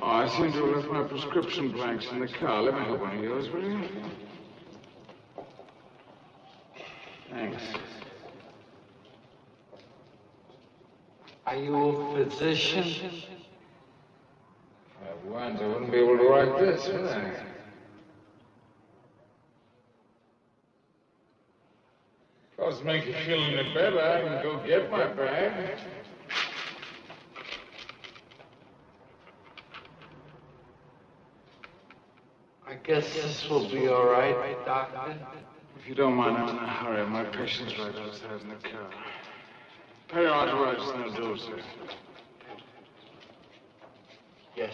Oh, I seem to have left my prescription blanks in the car. Let me have one of yours, will you? Thanks. Are you a physician? If I weren't, I wouldn't be able to write this, would I? If I was to make you feel any better, I can go get my bag. I guess this will be all right, Doctor. If you don't mind, I'm in a hurry. My patient's right outside in the car. Pay your authorized no do, sir. Yes.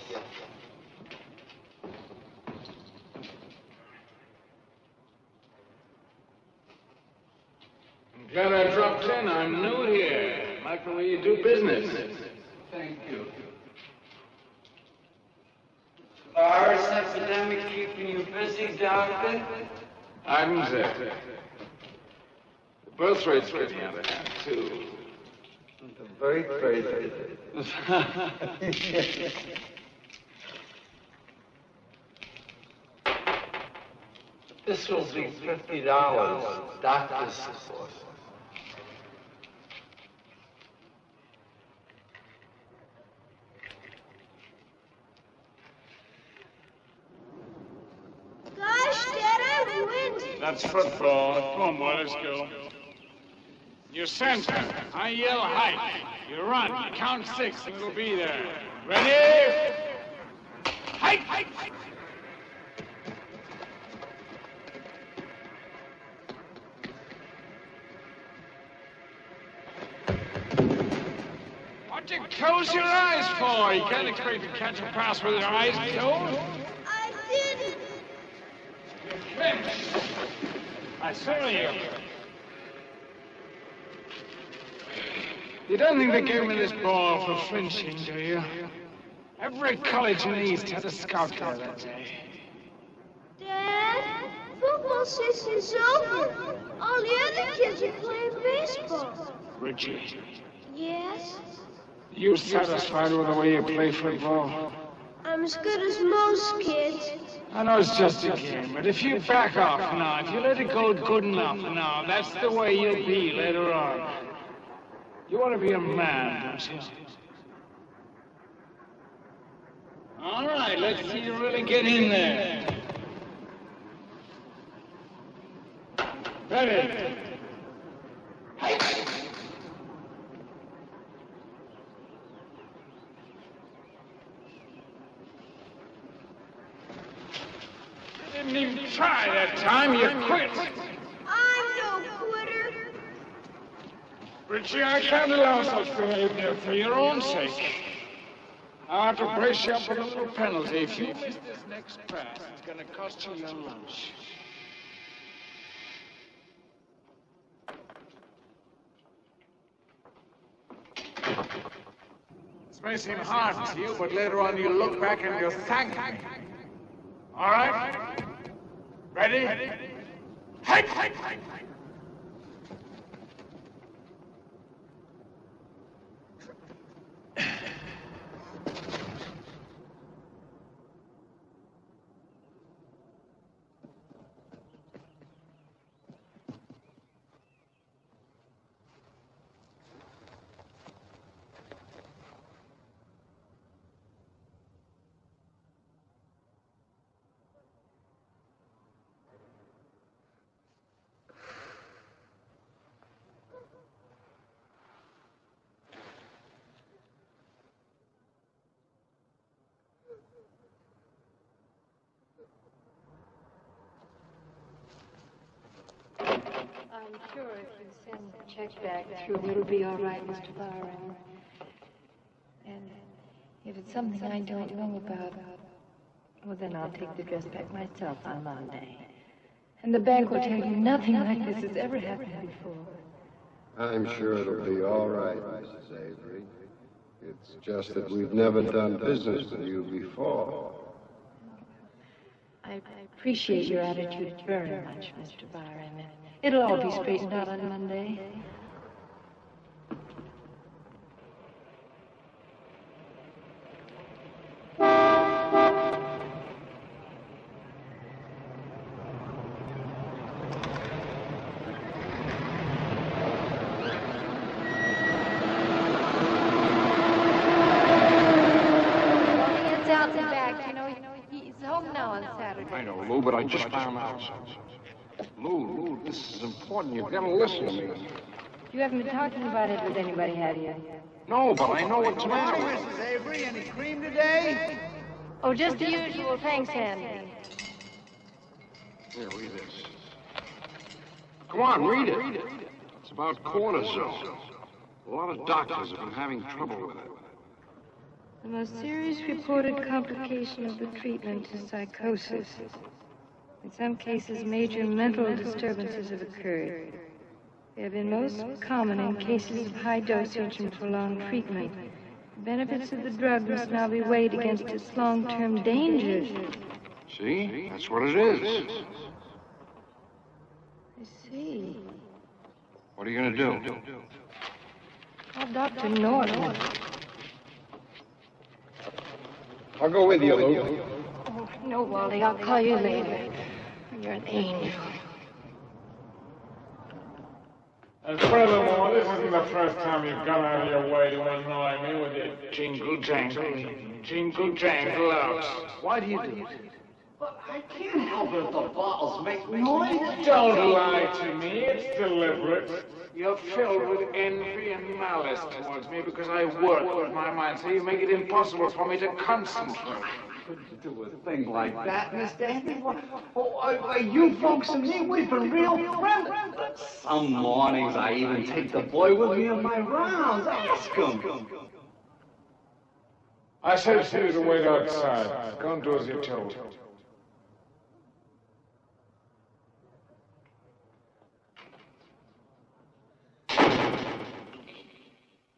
I'm glad I dropped in. I'm new here. Like the way you do business. Thank you. Virus epidemic keeping you busy, Doctor? Items there. The birth rate's getting out of hand, too. The birth rate. This will be $50, doctor's support. Gosh, Dad, I'm winded. That's football. Come on, boy, let's go. You center. I yell height. You run. You count 6, and it'll be there. Ready? Height! Height! What you close your eyes for? You can't expect to catch a pass with your eyes closed. I didn't. I saw you. You don't think they gave me this ball for flinching, do you? Every college in the East had a scout there that day. Dad, football season's over. All the other kids are playing baseball. Richie, Yes? you satisfied with the way you play football? I'm as good as most kids. I know it's just a game, but if you back off now, if you let it go good enough now, that's the way you'll be later on. You want to be a man, don't you? All right, let's see you really get in there. Ready? You didn't even try that time, you quit. I'm no quitter. Richie, I can't allow such behavior for your own sake. I'll have to brace you up with a little penalty. If you miss this next pass, it's going to cost you your lunch. This may seem hard to you, but later on you'll look back and you'll thank me. All right? Ready? Hike! Hike! Hike! I'm sure if you send the check back through, it'll be all right, Mr. Byron. And if it's something I don't know about, well, then I'll take the dress back myself on Monday. And the bank will tell you nothing like this has ever happened before. I'm sure it'll be all right, Mrs. Avery. It's just that we've never done business with you before. I appreciate your attitude very much, Mr. Byron. It'll all be straightened out on Monday. I know, Lou, but I just found out something. Lou, this is important. You've got to listen to me. You haven't been talking about it with anybody, have you? No, but I know what's the matter. Mrs. Avery, any cream today? Oh, just the usual. Thanks, Andy. Here, read this. Come on, read it. It's about cortisone. A lot of doctors have been having trouble with it. The most serious reported complication of the treatment is psychosis. In some cases, major mental disturbances have occurred. They have been most common in cases of high dosage and prolonged treatment. The benefits of the drug must now be weighed against its long-term dangers. See? That's what it is. I see. What are you going to do? Call Dr. Norton. I'll go with you, Lou. Oh, no, Wally, I'll call you later. You're an angel. And furthermore, this isn't the first time you've gone out of your way to annoy me with your jingle jangle out. Why do you do it? But I can't help it if the bottles make noise. Don't lie to me, it's deliberate. You're filled with envy and malice towards me because I work with my mind, so you make it impossible for me to concentrate. Couldn't do a thing like that, Mr. Henry. You folks and me, we've been real friendly. Some mornings I even take the boy with me on my rounds. Ask him. I said to you to wait outside. Go and do as you're told.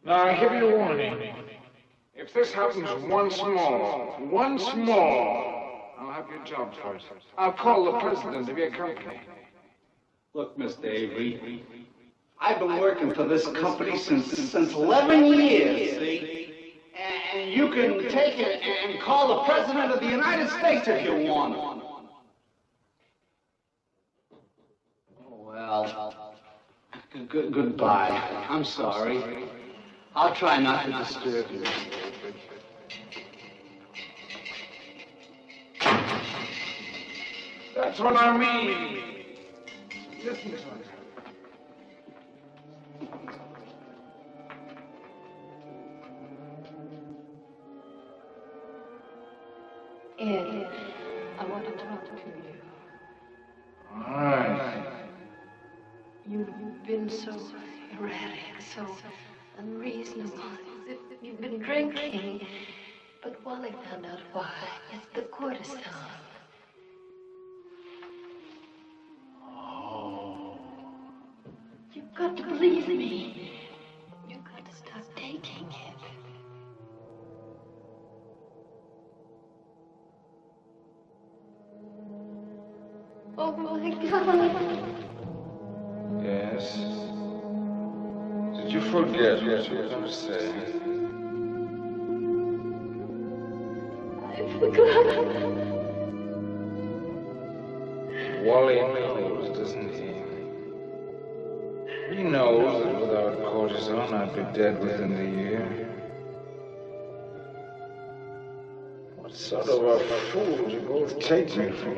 Now, I give you a warning. If this happens once more, I'll have your job first. I'll call the president of your company. Look, Mr. Avery, I've been working for this company since 11 years, see? And you can take it and call the president of the United States if you want. Oh, well, goodbye. I'm sorry. I'll try not to disturb you. That's what I mean. Listen to it. Ed, I want to talk to you. All right. You've been so erratic, so unreasonable, as if you've been drinking. But Wally found out why. It's the cortisone. Oh. You've got to believe me. You've got to stop taking it. Oh my God. Yes. Did you forget what you were going to say? I forgot. Wally knows, doesn't he? He knows that without cortisone, I'd be dead within the year. What sort of a fool did you both take me for?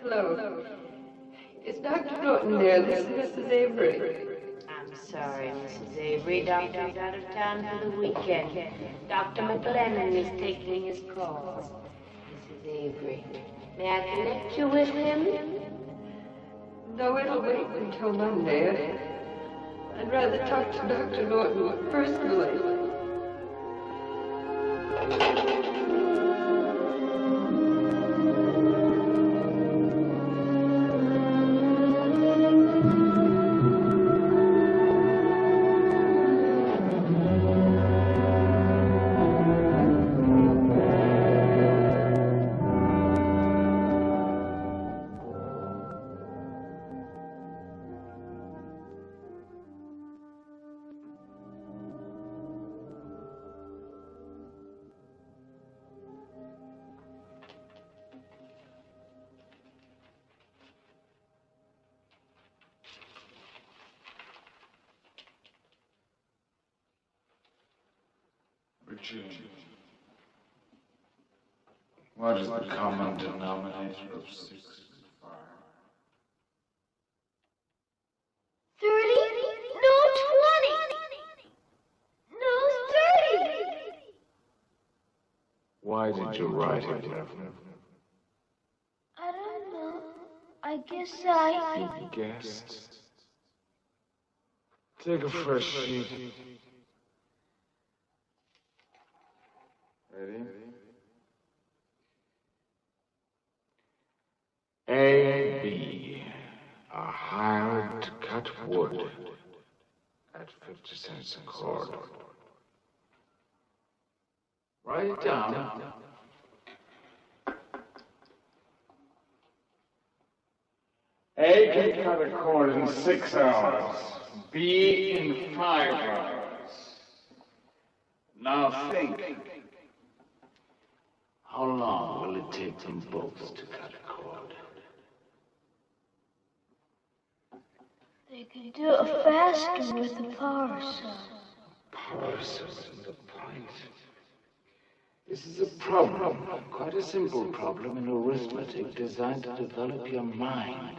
Hello. Is Dr. Norton there? This is Mrs. Avery. I'm sorry, Mrs. Avery. Doctor's out of town for the weekend. Dr. McLennan is taking his calls. Mrs. Avery, may I connect you with him? No, it'll wait until Monday. I'd rather talk to Dr. Norton personally. Richie. What is the common denominator of 6 and 5? 30? No, 20. No, 30. Why did you write it, Reverend? I don't know. I guess I... You guessed. Take a fresh sheet. Ready? A, B are hired to cut wood at 50 cents a cord. Write it down. A can cut a cord in 6 hours. B in 5 hours. Now think. How long will it take them both to cut a cord? They could do it faster with the power saw. Power saw isn't the point. This is a problem, quite a simple problem in arithmetic designed to develop your mind.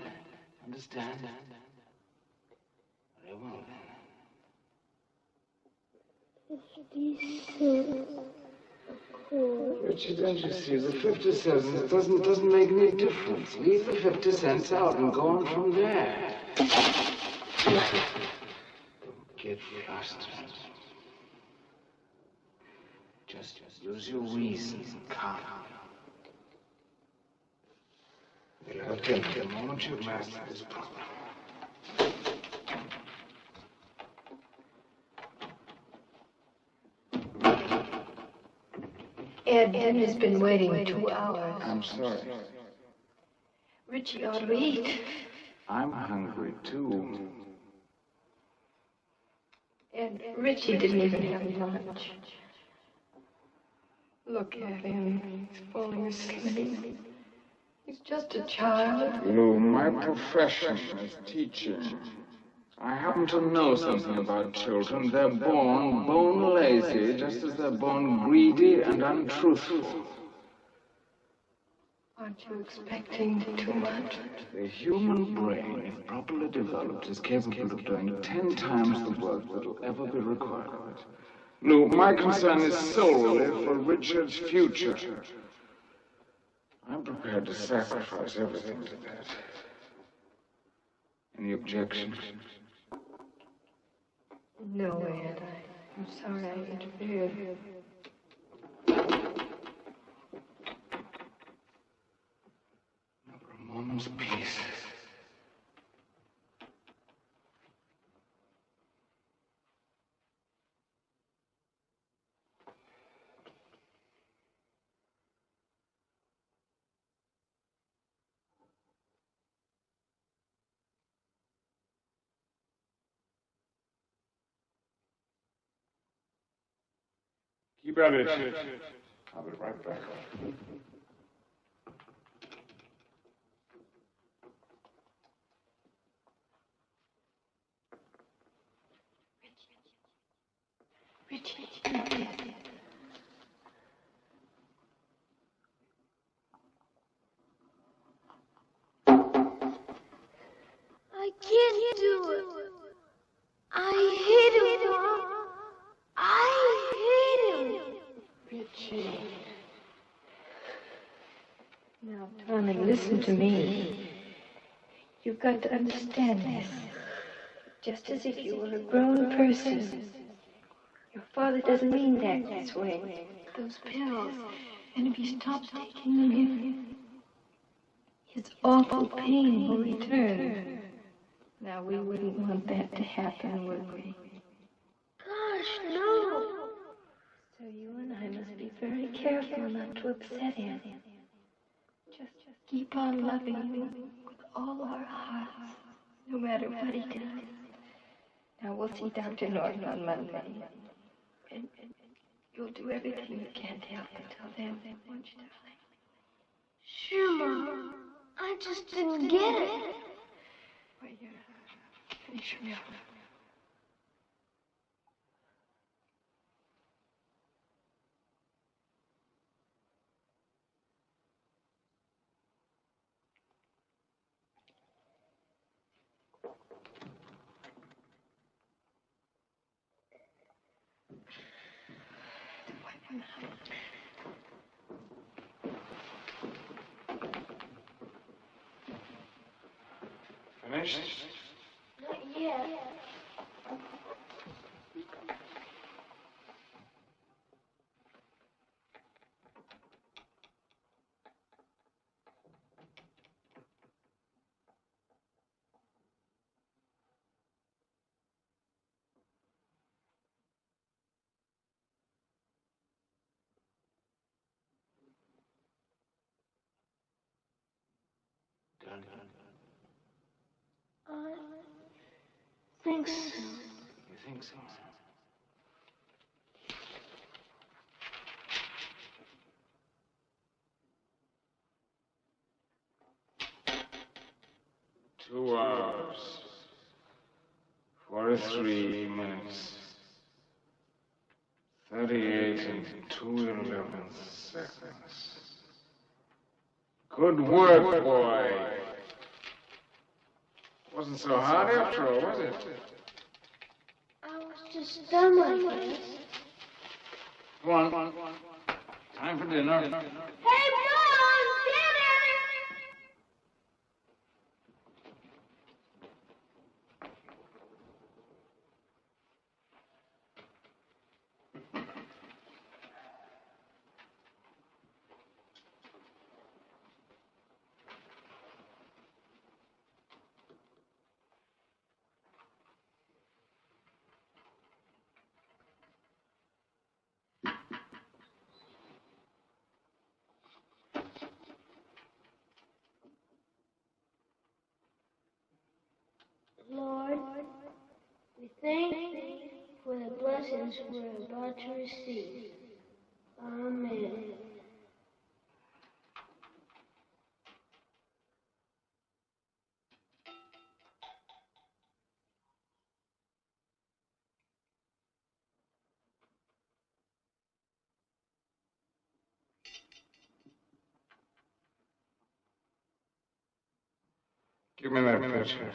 Understand? Very well then. 50 cents a cord. Richard, don't you see, the 50 cents doesn't make any difference. Leave the 50 cents out and go on from there. Don't get frustrated. Just use your reason and calm. You'll have to the moment you master this problem. Ed, dinner's been waiting 2 hours. I'm sorry. Richie ought to eat. I'm hungry, too. Ed, Richie didn't even have lunch. Look at him. He's falling asleep. He's just a child. Lou, my profession is teaching. I happen to know something about children. They're born bone lazy, just as they're born greedy and untruthful. Aren't you expecting too much? The human brain, if properly developed, is capable of doing 10 times the work that'll ever be required of it. Lou, my concern is solely for Richard's future. I'm prepared to sacrifice everything to that. Any objections? No, Ed. I'm sorry I interfered. Never a moment's peace. Keep at it. I'll be right back. Richie. I can't do it. I hate him, Mom. I hate him. Richie. Now, Tommy, listen to me. You've got to understand this. Just as if you were a grown person. Your father doesn't mean that this way. Those pills. And if he stops taking them, his awful pain will return. Now, we wouldn't want that to happen, would we? Gosh, no. So you and I must be very careful not to upset him. Just keep on loving him with all our hearts, no matter what he does. Now, we'll see Dr. Norton on Monday. And you'll do everything you can to help until then, won't you, darling? Sure, Mom. I just didn't get it. Wait, finish your milk. Finished? Not yet. Done. I think so. You think so? Two hours, 43 minutes, 38 and 2/11 seconds. Good work, boy. Wasn't so hard after all, was it? I was just dumb, I guess. Come on. Time for dinner. Hey, Mom! Dinner! Lord, we thank thee for the blessings we're about to receive. Amen. Give me that picture.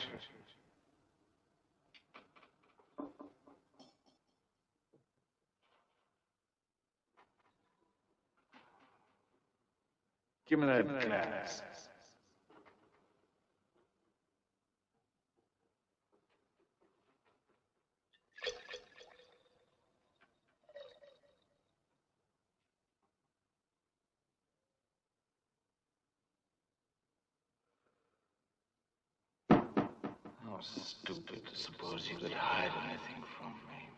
Give me that glass. How stupid to suppose you could hide anything from me.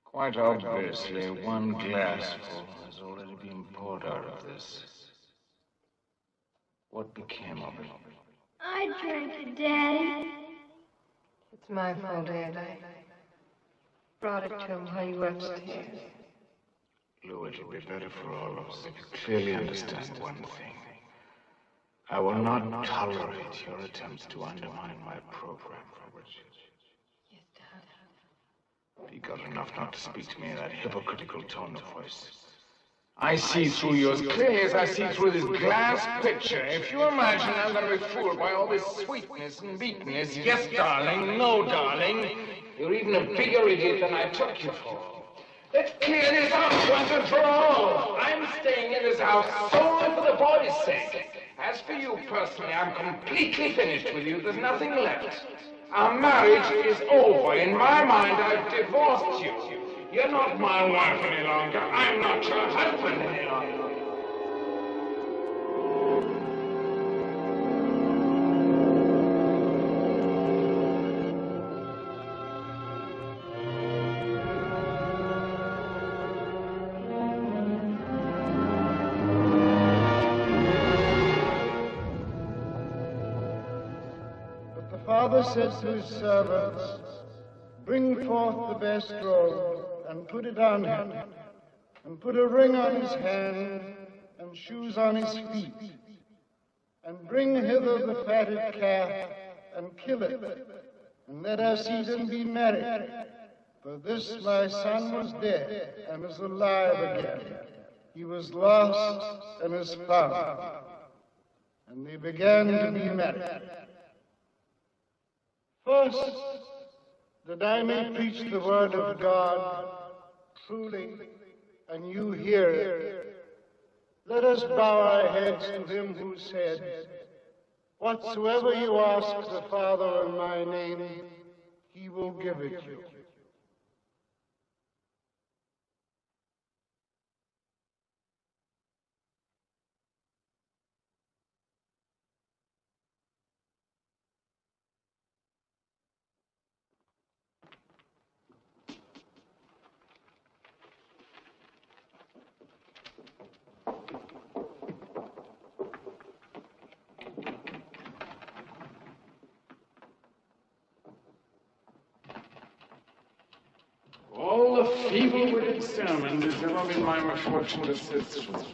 Quite obviously, one glassful has already been poured out of this. What became of it? I drank it, Daddy. It's my fault, Ed. I brought it to him while you were upstairs. Lou, it'll be better for all of us if you clearly understand one thing. I will not tolerate your attempts to undermine my program for Richard. Yes, Dad. Be good enough not to speak to me in that hypocritical tone of voice. I see through you as clearly as I see through this glass pitcher. If you imagine I'm going to be fooled by all this sweetness and neatness, yes, darling, no, darling, you're even a bigger idiot than I took you for. Let's clear this up once and for all. I'm staying in this house solely for the boy's sake. As for you personally, I'm completely finished with you. There's nothing left. Our marriage is over. In my mind, I've divorced you. You're not my wife any longer. I'm not your husband any longer. But the father said to his servants, "Bring forth the best robe, and put it on him, and put a ring on his hand, and shoes on his feet. And bring hither the fatted calf, and kill it, and let us eat and be merry. For this my son was dead, and is alive again. He was lost, and is found." and they began to be merry. First, that I may preach the word of God truly, and you hear it, let us bow our heads to him who said, "Whatsoever you ask the Father in my name, he will give it you." All the feeble-witted sermons it's ever been my misfortune to sit through.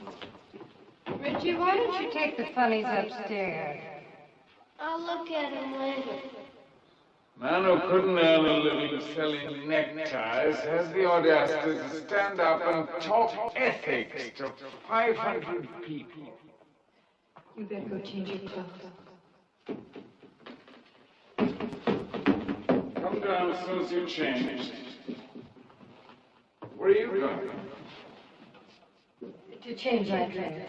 Richie, why don't you take the funnies upstairs? I'll look at him later. Man who couldn't earn a living selling neckties has the audacity to stand up and talk ethics to 500 people. You better go change your clothes. Come down as soon as you change. Where are you going? To change my dress.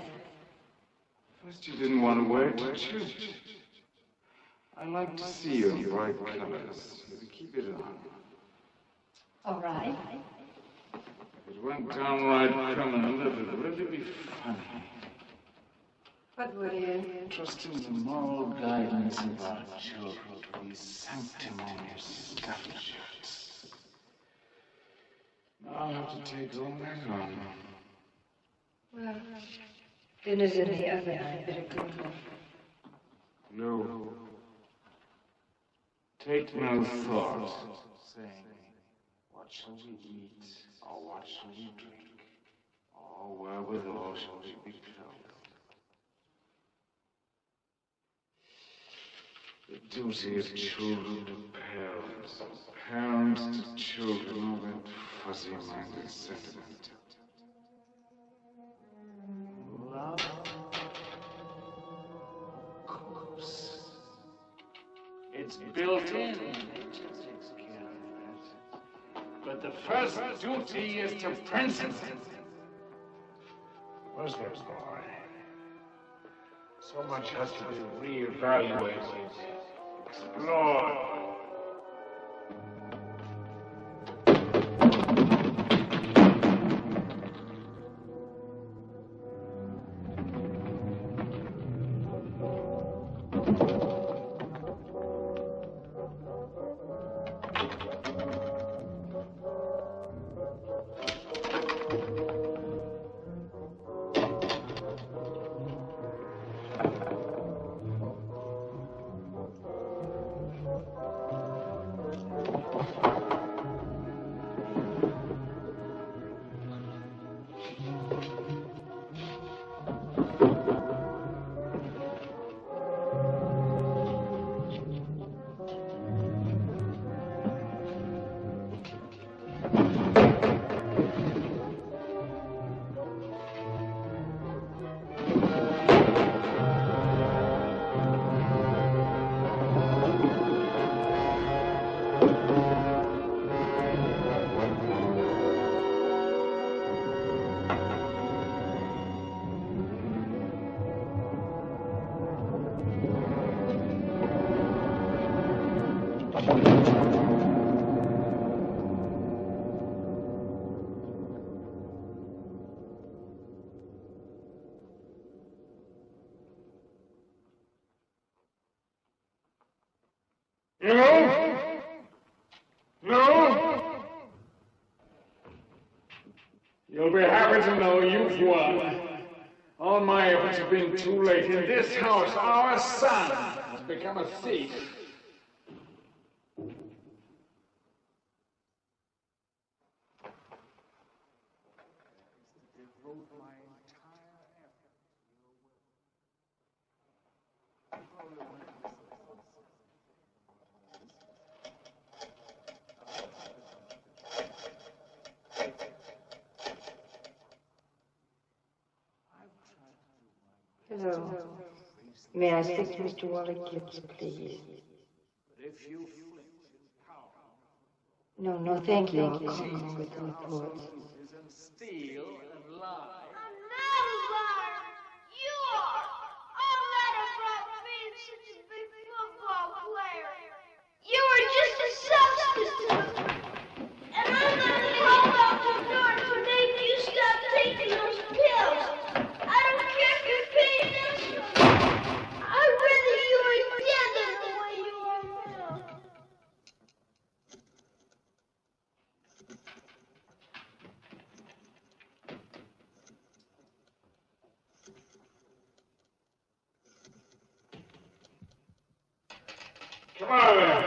First you didn't want to wear it to church. I like to see you in bright colors. You keep it on. All right. If it went downright criminal, it would really be funny. What would you? Trusting the moral guidance of our children to these sanctimonious stuffed shirts. Now I'll have to take all my on. Well, dinner's in the oven. I better go home. No. Take no thought, saying, what shall we eat, or what shall we drink, or wherewithal shall we be clothed? The duty of children to parents, parents to children, all that fuzzy-minded sentiment. Love, of course. It's built in. Nature takes care of that. But the first duty is to principle. Where's that boy? So much has to be reevaluated, explored. No? You'll be happy to know you've won. All my efforts have been too late. In this house, our son has become a thief. Hello. May I speak to Mr. Wally Gibbs, please? If you No, thank you. I'll call him with the reports. and steal and lie. I'm not a liar. You are. I'm not about being such a big football player. You were just a substitute. And I'm gonna call Dr. Norton to make you stop taking those pills. I don't care if you're paying attention. I'd rather you were dead than the way you are now. Come on, then.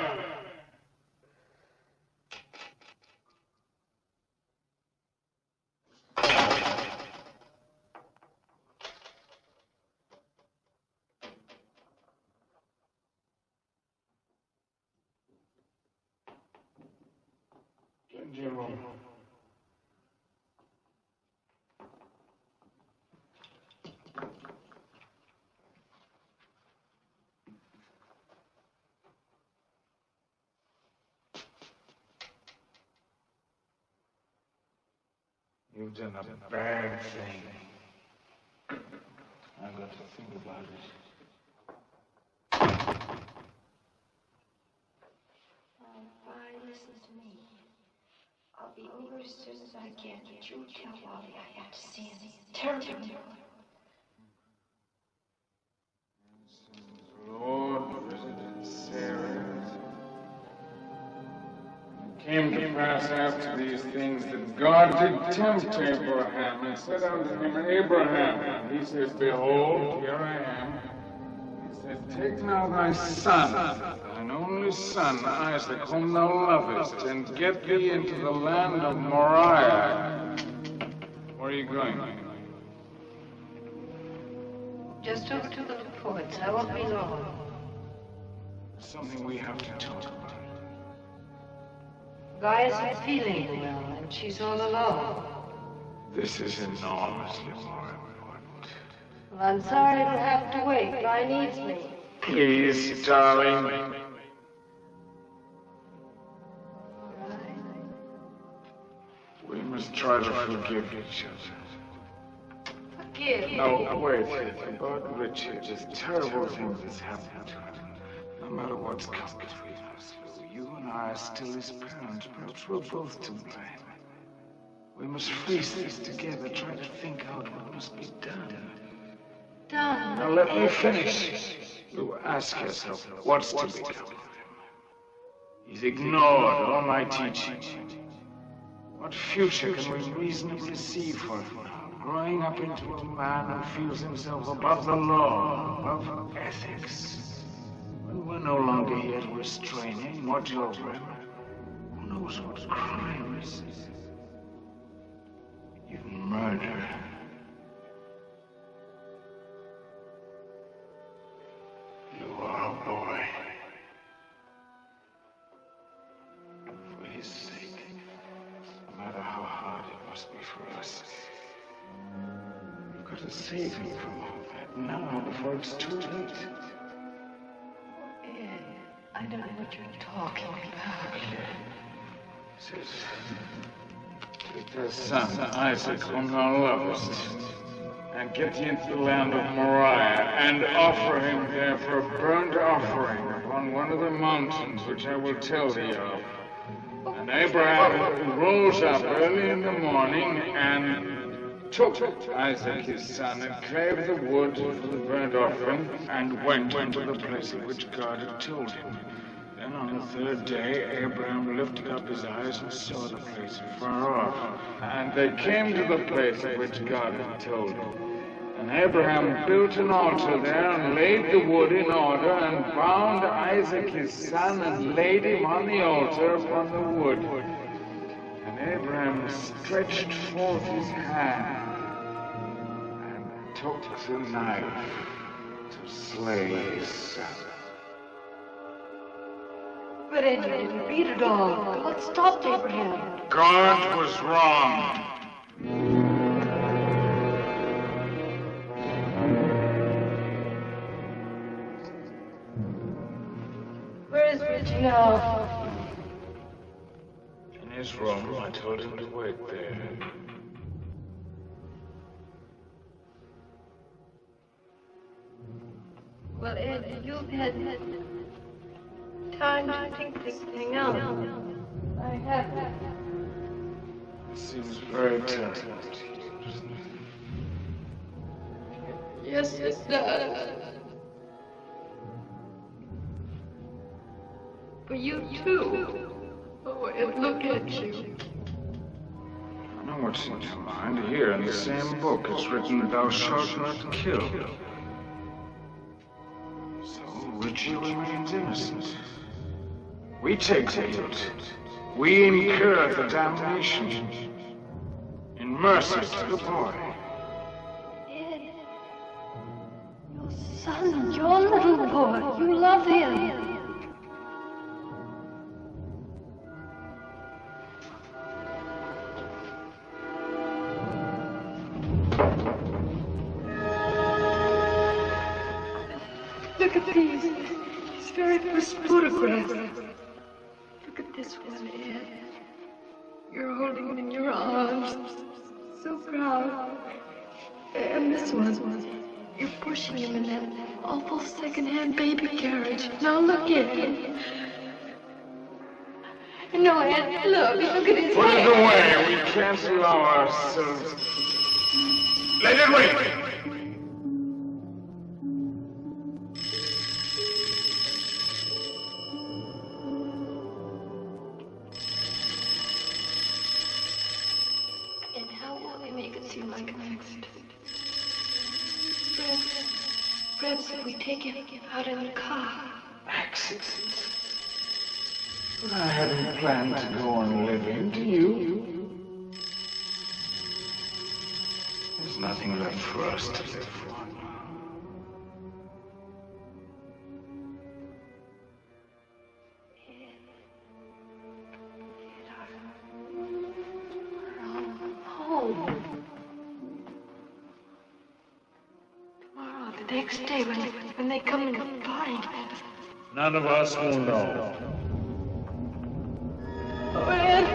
Get into your room. You've done a bad thing. I've got to think about it. Oh, fine, listen to me. I'll be over as soon as I can, but you tell Wally I have to see him. He's terrible. Lord visited Sarah. It came to pass after these things that God did tempt Abraham and said unto him, Abraham. And he said, Behold, here I am. He said, Take now thy son, thine only son, Isaac, whom thou lovest, and get thee into the land of Moriah. Where are you going? Just over to the reports. I won't be long. Something we have to talk about. Vi isn't feeling well, and she's all alone. This is enormously more important. Well, I'm sorry it'll have to wait. Vi needs me. Please, darling. We must try to forgive each other. Forgive? No, wait. About Richard, this terrible thing that's happened to him. No matter what's come between us, Lou, you and I are still his parents. Perhaps we're both to blame. We must face this together, try to think out what must be done. Done? Now let me finish. Lou, ask yourself, what's to be done with him? He's ignored all my teaching. What future can we reasonably see for him now? Growing up into a man who feels himself above the law, above ethics. When we're no longer here to restrain him, watch over him. Who knows what crimes? Even murder. You are a boy. For his sake, no matter how hard it must be for us, you've got to save him from all that now before it's too late. Ed, I don't know what you're talking about. Says, take thy son, Isaac, whom thou lovest, and get thee into the land of Moriah, and offer him there for a burnt offering upon one of the mountains which I will tell thee of. And Abraham rose up early in the morning and took Isaac his son and clave the wood for the burnt offering and went into the place of which God had told him. Then on the third day, Abraham lifted up his eyes and saw the place far off. And they came to the place of which God had told him. And Abraham built an altar there and laid the wood in order and bound Isaac his son and laid him on the altar upon the wood. And Abraham stretched forth his hand and took the knife to slay his son. But Ed, you didn't read it all. God stopped Abraham. God was wrong. Reggie now? In his room, I told him to wait there. Well, Ed, you've had time to think this thing out. I have. It seems very terrible to you, doesn't it? Yes, it does. For you, too. Oh, Ed, look at you. I know what's in your mind. Here in the same book, it's written, "Thou shalt not kill." So Richie remains innocent. We take the guilt. We incur the damnation. In mercy to the boy. Ed, your son, your little boy, you love him. Look at these very first photographs. Look at this one, Ed. You're holding him in your arms, so proud. And this one, you're pushing him in that awful second-hand baby carriage. Now look at him. No, Ed, look at his Put head. it away. We can't allow ourselves. Let it wait. And how will they make it seem like an accident? Perhaps if we take him out in the car. Accident? But I hadn't planned to go on living, do you? There's nothing left for us to live for now. Home. Tomorrow, the next day, when they come and find us. None of us will know. Oh, Ed!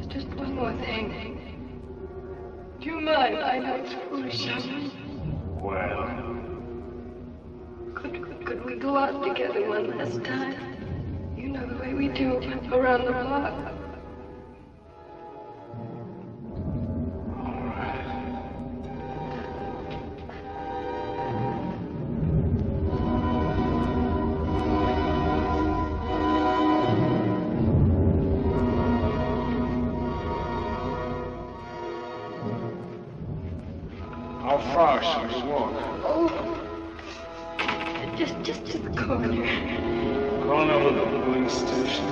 Just one more thing. Do you mind? I know it's foolish of me. Well, Could we go out together one last time? You know the way we do around the block. how far shall we walk? Oh, just to the corner. Corner of the police station.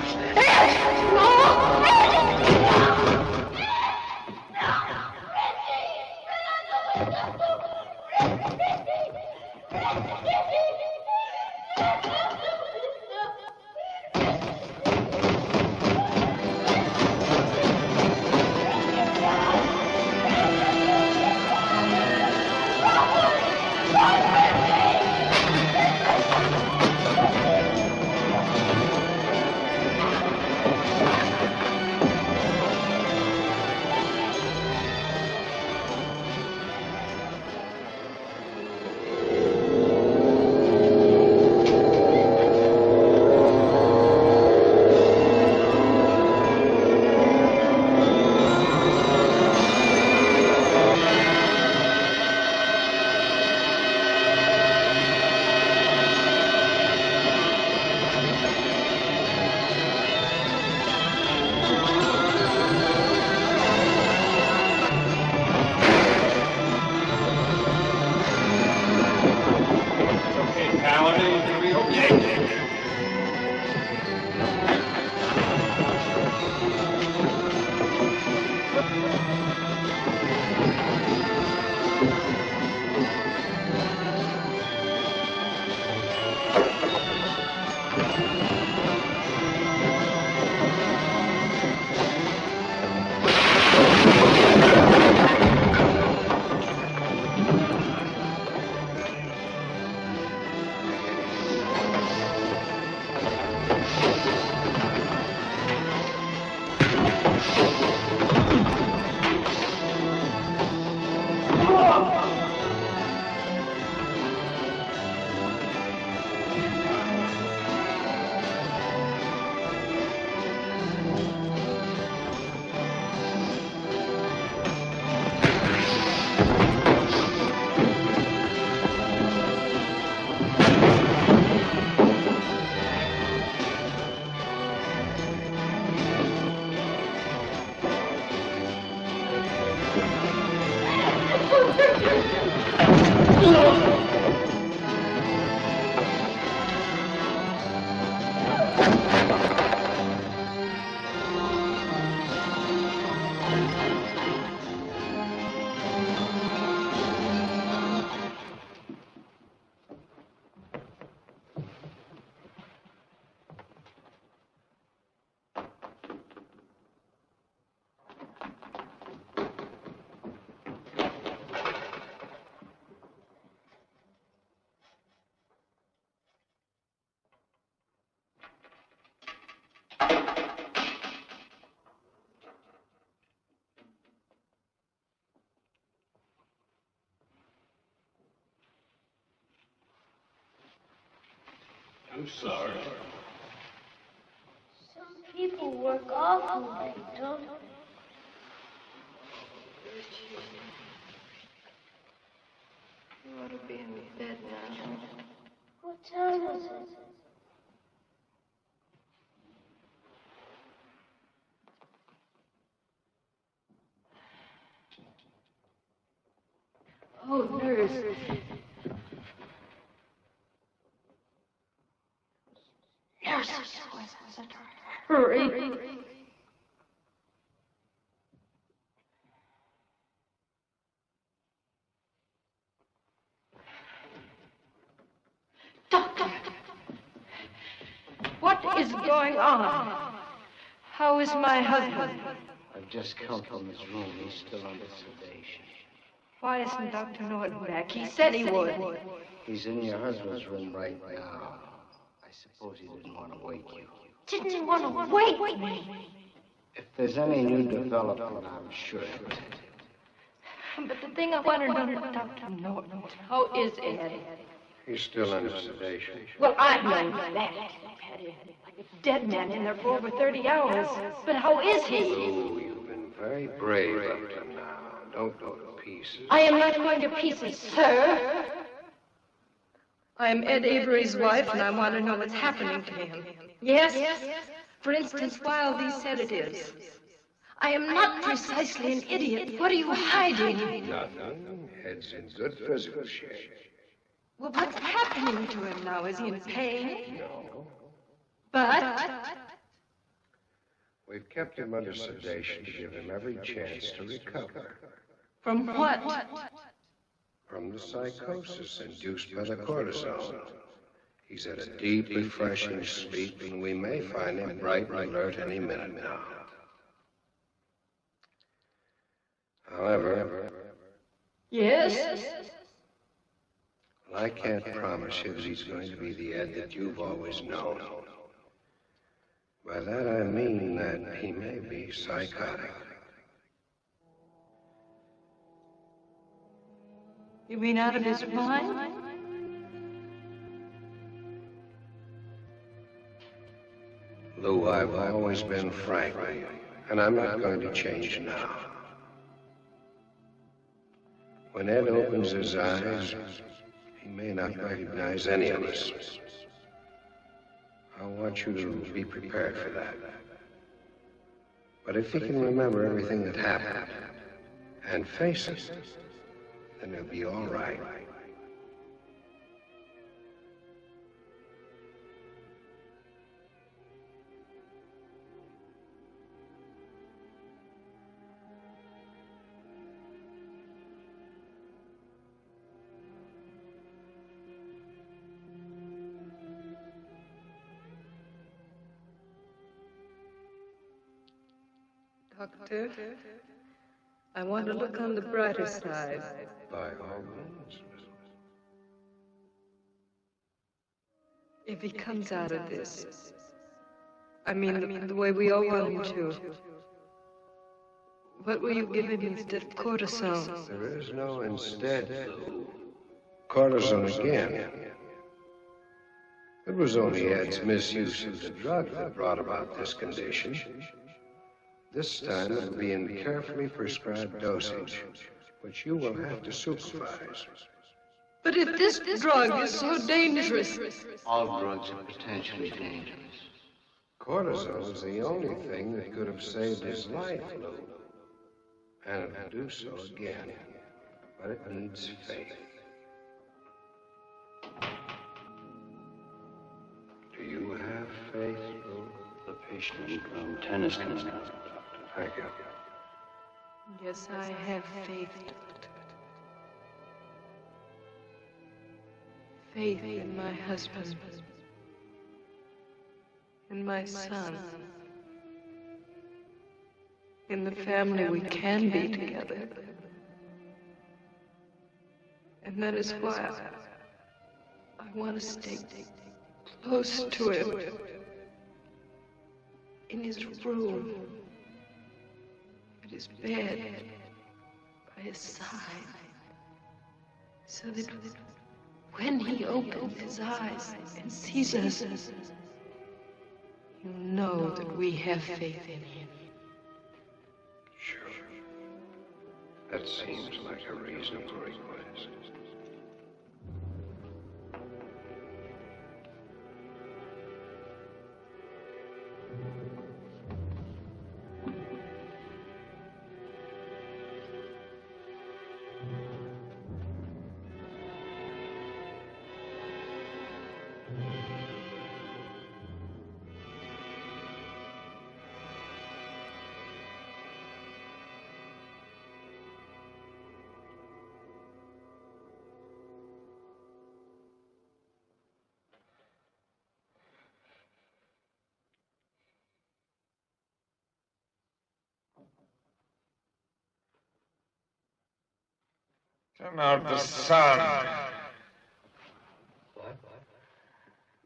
I'm sorry. Some people work awful late, don't they? You ought to be in bed now. What time is it? Oh, nurse. Nurse, hurry. Doctor, what is going on? How is my husband? I've just come from his room. He's still under sedation. Why isn't Dr. Norton back? He said he would. He's in your husband's room right now. I suppose he didn't want to wake you. Didn't want to wake me. If there's any new development, I'm sure of it. But the thing I want to know, Dr. Norton, how is Ed? He's still under sedation. Well, I know that. I've had him like a dead man in there for over 30 hours. But how is he? Oh, you've been very brave up to now. Don't go to pieces. I am not going to pieces, sir. I am Ed Avery's wife, and I want to know what's happening to him. Yes? For instance, while these sedatives. I am not precisely an idiot. What are you hiding? Nothing. Ed's in good physical shape. Well, what's happening to him now? Is he in pain? No. But... We've kept him under sedation to give him every chance to recover. From what? From the psychosis induced by the cortisone. He's at a deep, refreshing sleep, and we may find him bright and alert any minute now. However... Yes? Well, I can't promise you that he's going to be the Ed that you've always known. By that I mean that he may be psychotic. You mean out of his mind? Lou, I've always been frank with you, and I'm not going to change now. When Ed opens his eyes, he may not recognize any of us. I want you to be prepared for that. But if he can remember everything that happened and face it, then he'll be all right. Doctor, I want to look on the brighter side. By all means. If he comes out of this, I mean the way we all want him to, what will you give him instead of cortisone? There is no instead, Lou. Cortisone again. It was only Ed's misuse of the drug that brought about this condition. This time it'll be in carefully prescribed dosage, which you will have to supervise. But if this drug is so dangerous... All drugs are potentially dangerous. Cortisone is the only thing that could have saved his life, Lou. And it will do so again. But it needs faith. Do you have faith, Lou? The patient from tennis coming out. Thank you. Yes, I have faith, Doctor. Faith in my husband. In my son. In the family we can be together. And that is why I want to stay close to him. In his room. At his bed. By his side. So that when he opens his eyes and sees us, he'll know that we have faith in him. Sure. That seems like a reasonable request. Turn out the sun. What?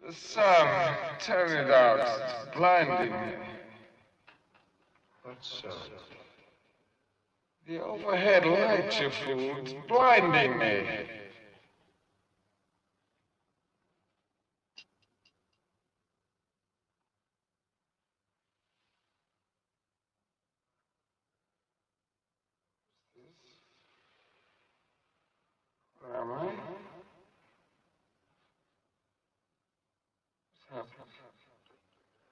The sun. Turn it out. It's blinding me. What sun? The overhead light, you fool. It's blinding me. Where am I? What's happened?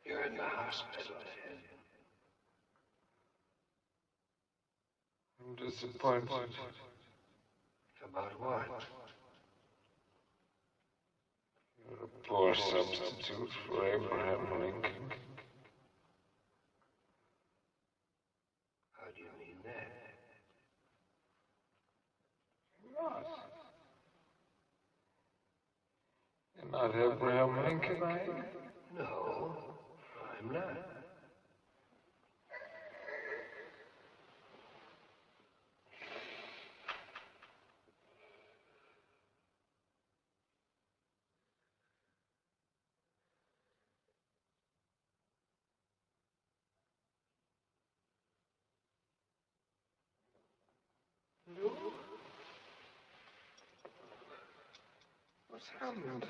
You're in the hospital, Ed. I'm disappointed. About what? You're a poor substitute for Abraham Lincoln. How do you mean that? You're not Abraham Lincoln, are you? No, I'm not. Lou? What's happened?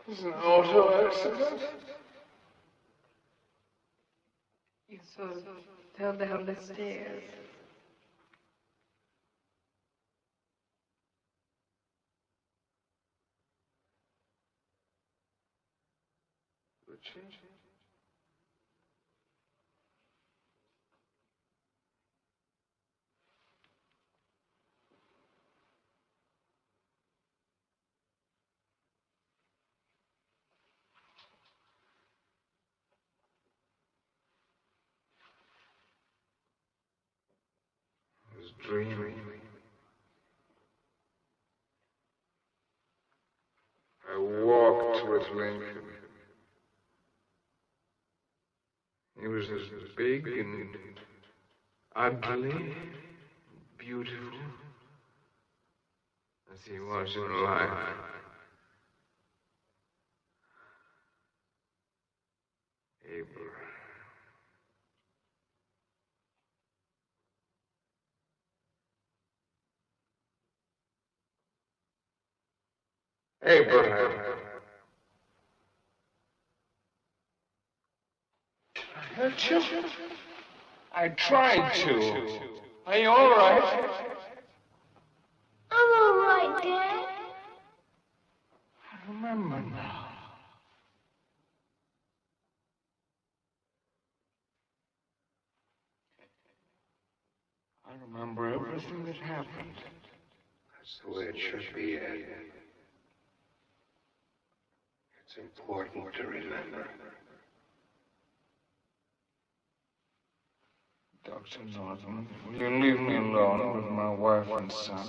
Is an auto accident? You sort of fell down the stairs. Richie? I was dreaming. I walked with Lincoln. He was as big and ugly and beautiful as he was in life. Abraham. Abraham. Did I hurt you? I tried to. Are you all right? I'm all right, Dad. I remember now. I remember everything that happened. That's the way it should be, Ed. It's important to remember. Dr. Norton, will you leave me alone with my wife and son?